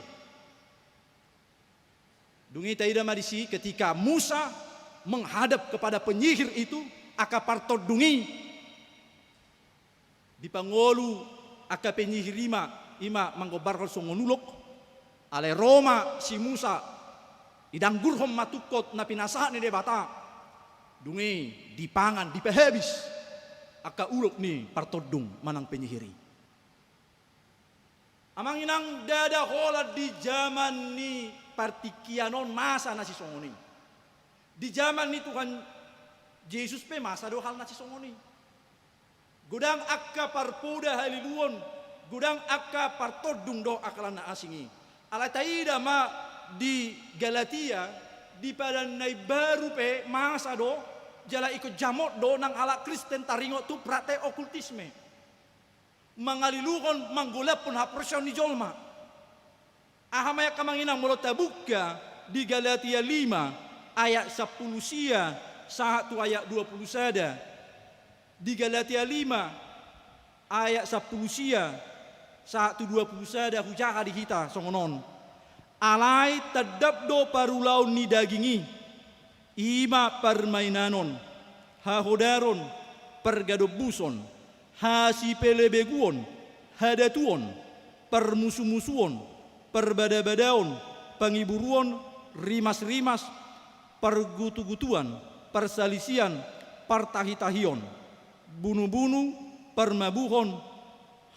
dungi taida madisi ketika Musa menghadap kepada penyihir itu aka partot dungi di pangolu aka penyihir ima manggobar songonulok ale Roma si Musa idang gurhom matukot na pinasa ni debata dungi dipangan dipehabis aka ulok ni partodung manang penyihiri amang inang dada hola di zaman ni partikianon masa nasi songoni di zaman ni Tuhan Yesus pe masa do hal nasi songoni gudang akka parpoda haliluon gudang akka partodung do akalan na asingi ala taida ma di Galatia di padan nai baru pe masa do jala ikut jamot do nang ala Kristen taringo tu praktek okultisme mangaliluhon manggolap pun haprosyon ni jolma ahamaya kamanginang mulut tabuka di Galatia 5 ayat 10 sia 1 ayat 20 sada di Galatia 5 ayat 10 sia 1 20 sada hujaha di kita songonon alai tadap do parulau ni dagingi ima permainanon hahodaron pergadobuson hasipelebeguon hadatuon, permusuh-musuhon, perbada-badaon, pengiburuon, rimas-rimas, pergutu-gutuan, persalisian, partahitahion, bunuh-bunuh, permabuhon,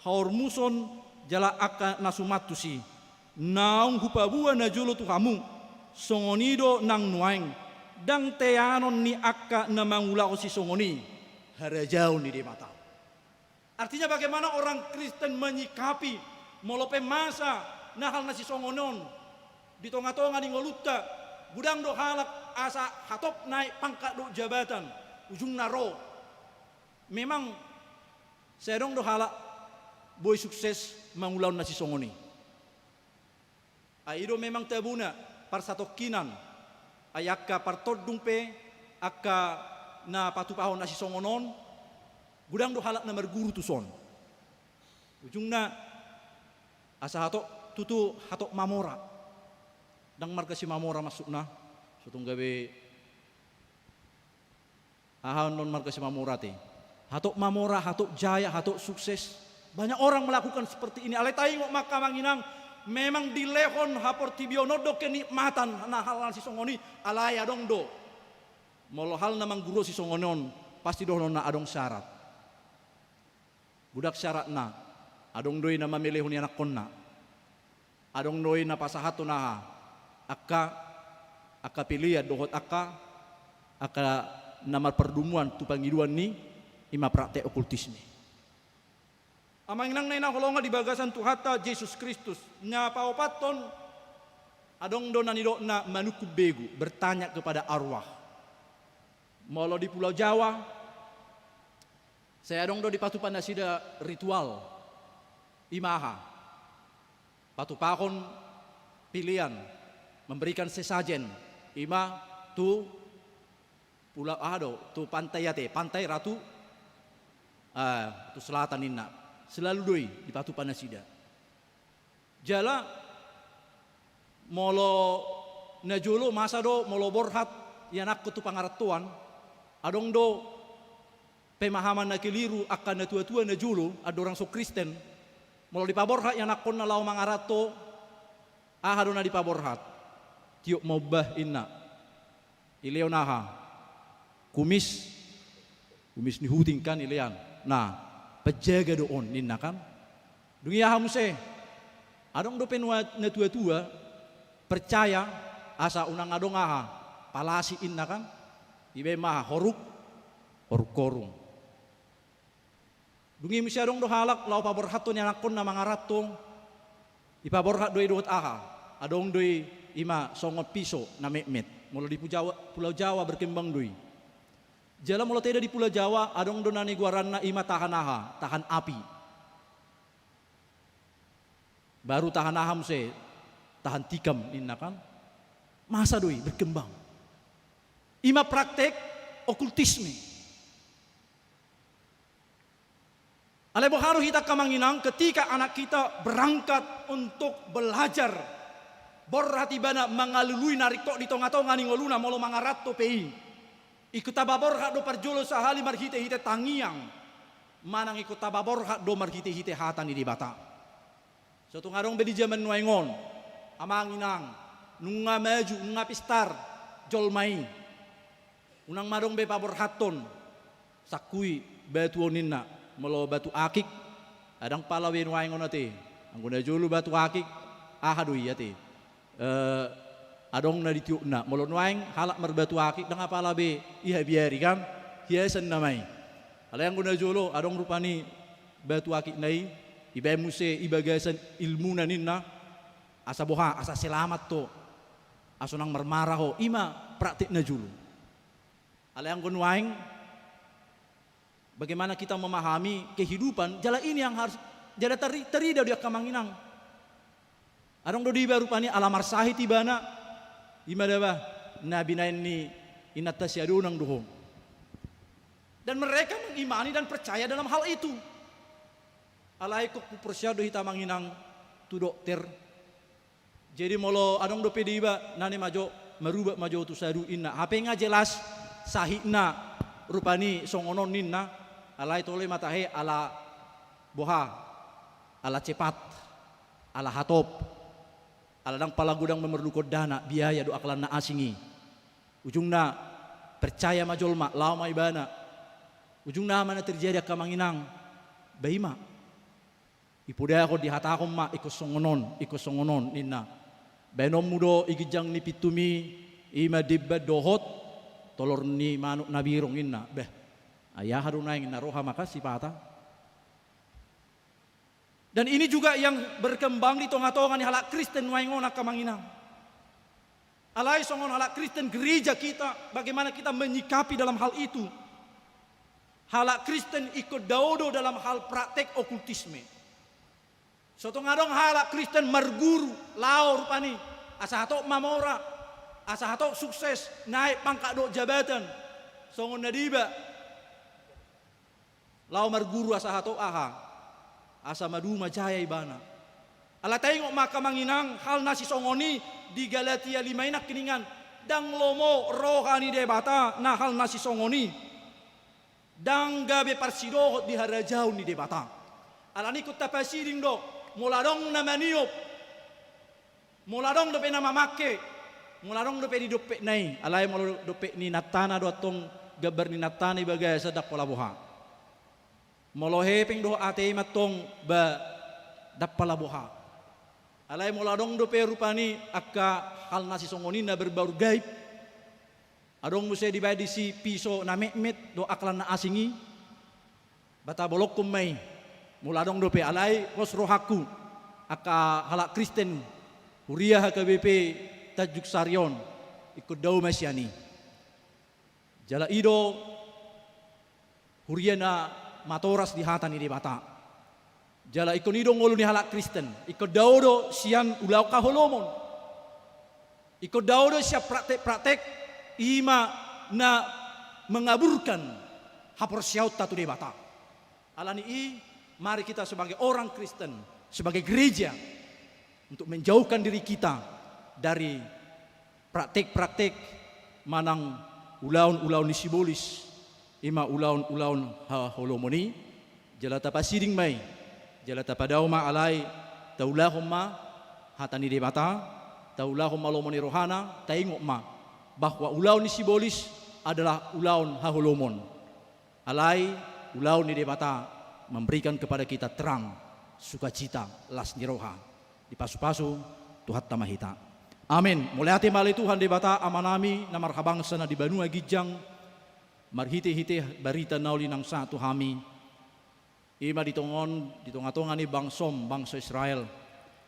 haurmuson, jala aka nasumatusi, naung hupabua najulu tuhamu, songonido nang nuaing, dang teanon ni aka namangulao si songoni, harajau ni di mata. Artinya bagaimana orang Kristen menyikapi molope masa nahal nasi songonon di tonga-tonga ni ngoluta budang do halak asa hatop naik pangkat do jabatan ujung naro. Memang sedong do halak boy sukses mangulaun nasi songoni. Aido memang tabuna par satokinan ayaka partodumpe aka na patupahon nasi songonon. Gudang do halak na marguru tuson. Ujungna asa hatok tutu hatok mamora. Dang marga si mamora masukna. Sutong gabe ahon non marga si mamora te. Hatok mamora, hatok jaya, hatok sukses. Banyak orang melakukan seperti ini. Alai tayo maka manginang memang dilehon hapor tibiono do kenikmatan na hal si songoni alaya dong do. Molo hal namang guru si songonon pasti doh na adong syarat. Budak syarat na adong doi na mamilih ni anak konna adong doi na pasahato na aka pilih dohot aka namar perdumuan tu pangiduan ni ima praktek okultisme. Amang nang na kolonga di bagasan Tuhata Yesus Kristus nya paopaton adong do nanido na manuku begu bertanya kepada arwah. Molo di Pulau Jawa saya dong do di patupan nasida ritual imaha patupakon pilihan memberikan sesajen ima tu pulau tu pantai yate pantai ratu tu selatan inna selalu doi di patupan nasida jala molo najolo masa do molo borhat yanak tu pangaratuan adong do pemahaman na keliru akan na tua-tua na julu ada orang so Kristen mau di paborhat yang nakon na lau mangarato ahado na di paborhat tiok mau bah inna ileo naha kumis ni huting kan ilean nah pejaga doon inna kan dunia hamuse adong do penua na tua-tua percaya asa unang adong aha palasi inna kan ibe maha horuk korung dungi misyadong do halak lau paborhaton yang nakon na mangaratong ipaborhat doi doot aha adong doi ima songot piso na mekmet mula di Pulau Jawa berkembang doi jala mula teda di Pulau Jawa adong do nani guaran na ima tahan aha tahan api baru tahan aham se tahan tikam inna kan masa doi berkembang ima praktek okultisme. Aleboharo kita kamanginang ketika anak kita berangkat untuk belajar borhati bana mangalului narikto di tonga-tonga ningoluna molo mangarato pei ikut tababorhat do parjolo sahali marhite-hite tangiang manang ikut tababorhat do marhite-hite hatan di bata suatu ngarong bedi zaman nuaingon amanginang nunga maju nunga pistar jolmai unang marong be paborhaton sakui batu oninna melo batu akik adang palawin waingon ate angguna julu batu akik ahadui ate adong na ditiuk na melo waing halak merbatu akik dang apala be iha biari kan hiasan namai ala yang guna julu adong rupani batu akik nai iba muse ibagasan ilmu naninna asa boha asa selamat to asunang marmarah ho ima praktik na julu ala yang guna waing bagaimana kita memahami kehidupan jala ini yang harus jala terida dia kamanginang adong do diba rupani alamar sahi tibana imadaba nabi naini inatasyadunang duhum dan mereka mengimani dan percaya dalam hal itu alaikuk persyadu hita manginang tu dokter jadi molo adong do pediba nani majo merubah majo tu sadu inna hape nga jelas sahina rupani songonon ninna alai tole matahe ala boha ala cepat, ala hatop, ala dang palagudang memerlukan dana, biaya do akalan na asingi. Ujungna percaya majolma, lama ibana. Ujungna mana terjadi kamanginang, baima. Ipuda ako di hatakom ma, ikosongonon, nina. Benom mudo igijang ni pitumi, ima dibba dohot, tolor ni manuk nabirong inna. Beh, ayah harunay naroha maka sipata. Dan ini juga yang berkembang di tengah-tengah ni halak Kristen waingona kamanginang. Alai songon halak Kristen gereja kita, bagaimana kita menyikapi dalam hal itu. Halak Kristen ikut daudo dalam hal praktek okultisme. Soto ngadong halak Kristen marguru, lao rupani, asa hatok mamora, asa hatok sukses, naik pangkat do jabatan. Songon nadiba. Lao marguru asa hatok aha. Asa madu majaya ibana. Ala tengok maka manginang hal nasi songoni di Galatia 5 inak kiningan. Dang lomo rohani debata na hal nasi songoni. Dang gabe parsidohot di harajau ni debata. Ala ni kutapasiring do. Muladong na maniop. Muladong dope na mamake. Muladong dope di dope nai. Alay mo dope ni natana do atong gabar ni natana ibagay sa dakpala buha. Moloheping do ate matong ba dakpala buha. Alay muladong dope rupani akka hal nasi songoni na berbaur gaib. Adong musa dibayar di si piso na mekmet do aklan na asingi. Bata bolok kumay. Muladong dope alay pos rohaku aka halak Kristen Huriah HKBP Tajuk Sarion ikut dau masyani jala ido Huriah na matoras di hatan di bata jala ikon ido ngolu ni halak Kristen ikut dau do sian ulau kaholomon ikut dau do siap praktek ima na mengaburkan hapor syaut tatu di bata alani mari kita sebagai orang Kristen, sebagai gereja untuk menjauhkan diri kita dari praktek-praktek manang ulaun-ulaun nisibolis, ima ulaun-ulaun holomoni, jalata pasiring mai, jalata padauma alai, taulahum ma hatani debata, taulahum malomoni rohana, taingok ma bahwa ulaun nisibolis adalah ulaun holomon. Alai ulaun ni debata memberikan kepada kita terang, sukacita, las niroha. Di pasu-pasu Tuhan tamahita. Amin. Mulai hati malai Tuhan debata amanami namar habangsa na di Banua Gijang. Marhite-hite barita nauli nang satu hami. Ima ditongon, ditonga-tonga ni bangsa Israel.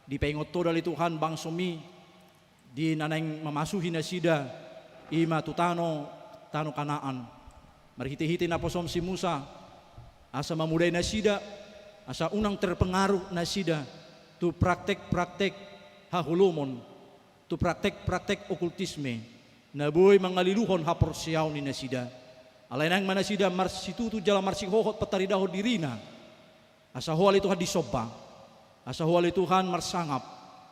Di pengoto dali Tuhan bangsomi. Di naneng memasuhi nasida. Ima tutano, tano Kanaan. Marhite-hite na posom si Musa. Asa memudai nasida, asa unang terpengaruh nasida, tu praktek-praktek hahulumon, tu praktek-praktek okultisme, naboy mangaliluhon haporsiaw ni nasida. Alainang manasida marsitu tu jala marsihohot petaridaho dirina, asa huali Tuhan disoba, asa huali Tuhan marsangap,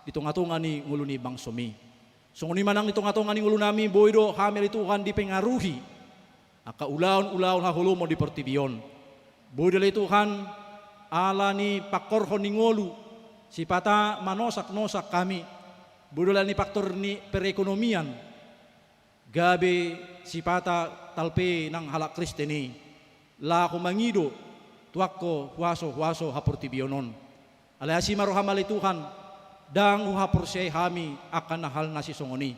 ditunga-tunga ni ngulu ni bangsomi. Sunguni manang ditunga-tunga ni ngulu nami, boy do hamil Tuhan dipengaruhi, aka ulaun-ulaun hahulumon di pertibion. Budalay Tuhan ala ni pakorhon ni ngolu sipata manosak-nosak kami budalay ni faktor ni perekonomian gabe sipata talpe ng halak Kristeni la kumangido tuakko huaso hapurtibionon alay si marohamali Tuhan dang uhapur siya hami akan hal nasi songoni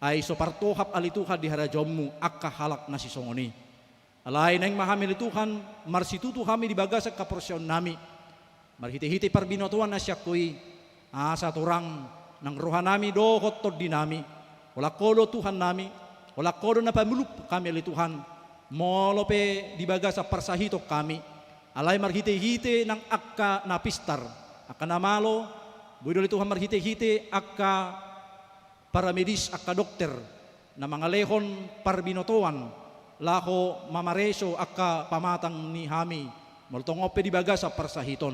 ay sopartohap ali Tuhan di harajommu akka halak nasi songoni. Alay nang mahamili Tuhan, marsitutu kami di bagasak kaporsyon nami. Marhiti-hiti parbinotuan na siya ko'y asa turang ng rohan nami dohot tod dinami. Wala kodo Tuhan nami, wala kodo na pamulup kami ali Tuhan. Molope di bagasak parsahitok kami. Alay marhiti-hiti ng akka napistar. Akka namalo, budol Tuhan marhiti-hiti akka paramedis, akka dokter na mga lehon parbinotuan. Lako mamareso akka pamatang ni hami moltongope di baga sa parsahiton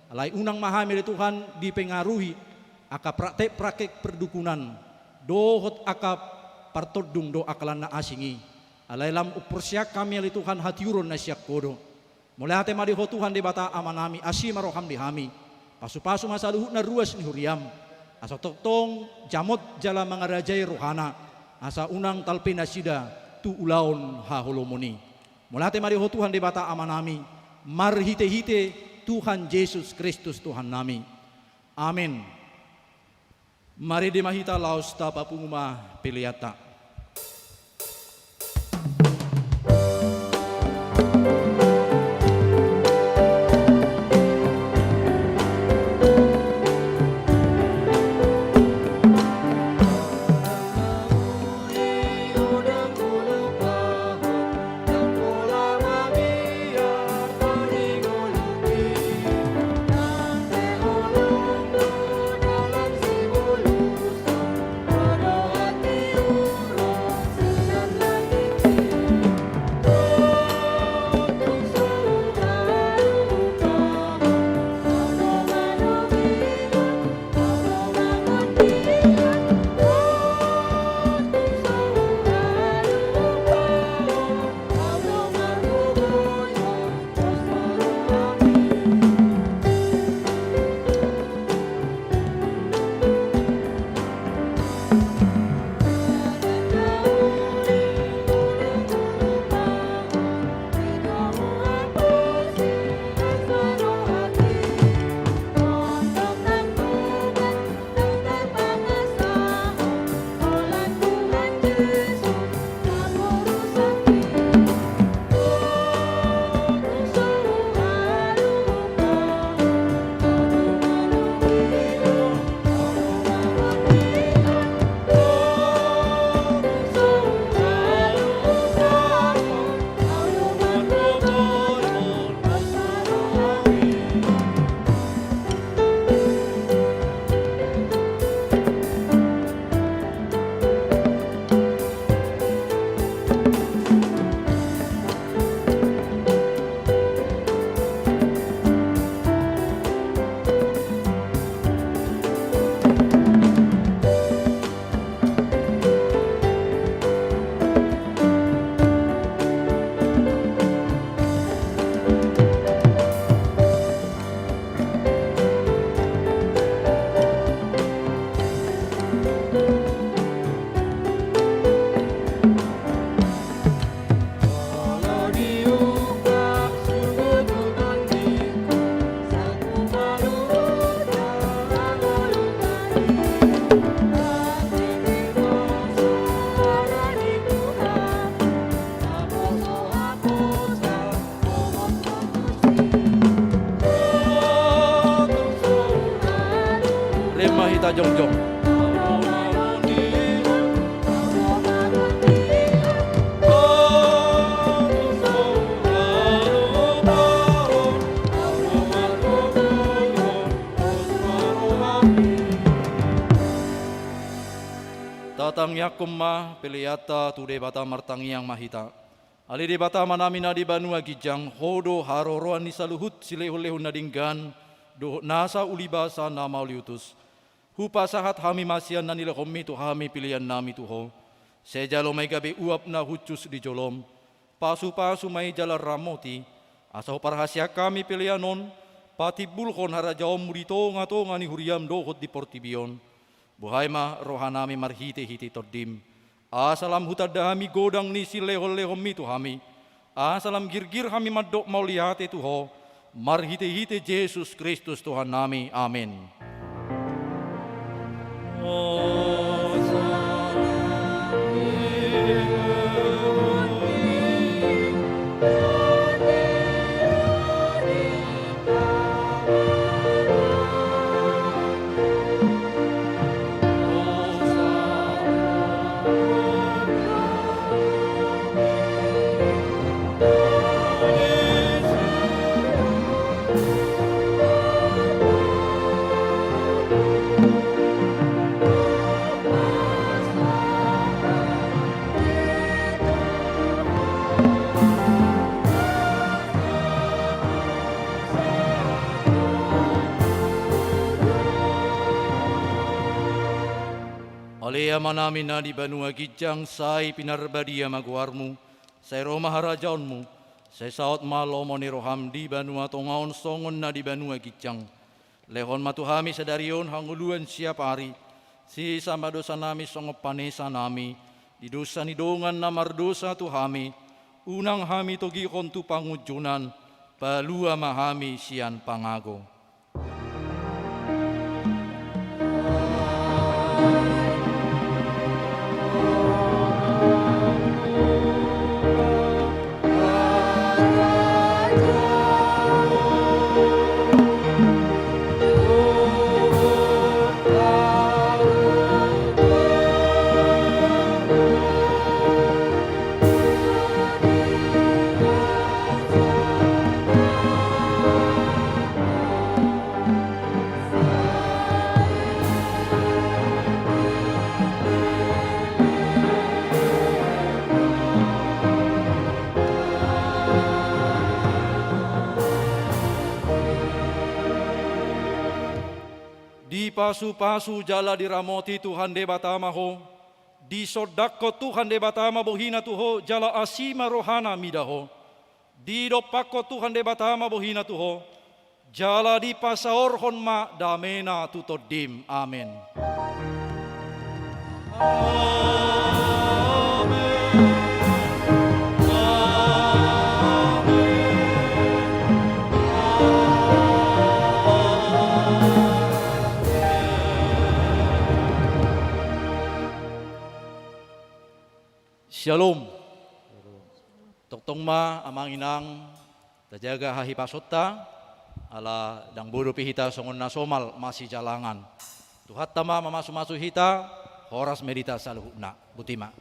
alay unang mahamil Tuhan dipengaruhi aka praktek perdukunan dohot aka partodung do akalan na asingi alay lam upursyak kami ali Tuhan hatiuron na siyak kodo Mulai hati madi ho Tuhan di bata amanami asima roham di hami. Pasu-pasu masa luhut na ruas ni huriam. Asa tong jamot jala mangarajai rohana. Asa unang talpina sida tu ulaun haholomoni. Mulai hati madi ho Tuhan di bata amanami. Marhite-hite Tuhan Yesus Kristus Tuhan nami. Amin. Mari dimahita laos tapa punguma piliata. Remahita jongjong. Tatang yakumma piliata tu debata martangi yang mahita. Ali debata manamina di banua gijang hodo haroroan ni saluhut silehu-lehu nadinggan do nasa ulibasa nama uliutus. Hupa sahat hami masian na nila komi tu hami pilihan nami tuho. Sejalo may gabi uap na hucus di jolom. Pasu-pasu may jala ramoti. Asaw parahasya kami pilihanon. Pati bulkon harajaom murito ngato nga ni huriam dohot di portibion. Buhay ma rohanami marhite-hite tordim. Asalam hutadami godang ni sileho-leho mi tu hami. Asalam girgir hami madok maulihate tuho. Marhite-hite Yesus Kristus Tuhan nami. Amin. Alea manami na di banua gijang sai pinarbadia maguarmu, sai roma harajaonmu, Sesaut malomo ni roham di banua tongaon songon na di banua gicang. Lehon matuhami sedarion hanguluan siap hari. Si sama dosa nami songop panesa nami. Di dosa ni dongan namar dosa tuhami. Unang hami togi kontu pangujunan. Palua mahami sian pangago. Di pasu-pasu jala diramoti Tuhan debatama ho. Di sodakko Tuhan debatama bohina tuho jala asima rohana midaho. Di dopakko Tuhan debatama bohina tuho. Jala di pasaorhon ma damena tutodim. Amin. Shalom. Toktong ma amang inang tajaga hahi pasota ala dang bodo pihita songon nasomal masih jalangan. Tuhat tama mamasu-masu hita horas medita saluhna butima.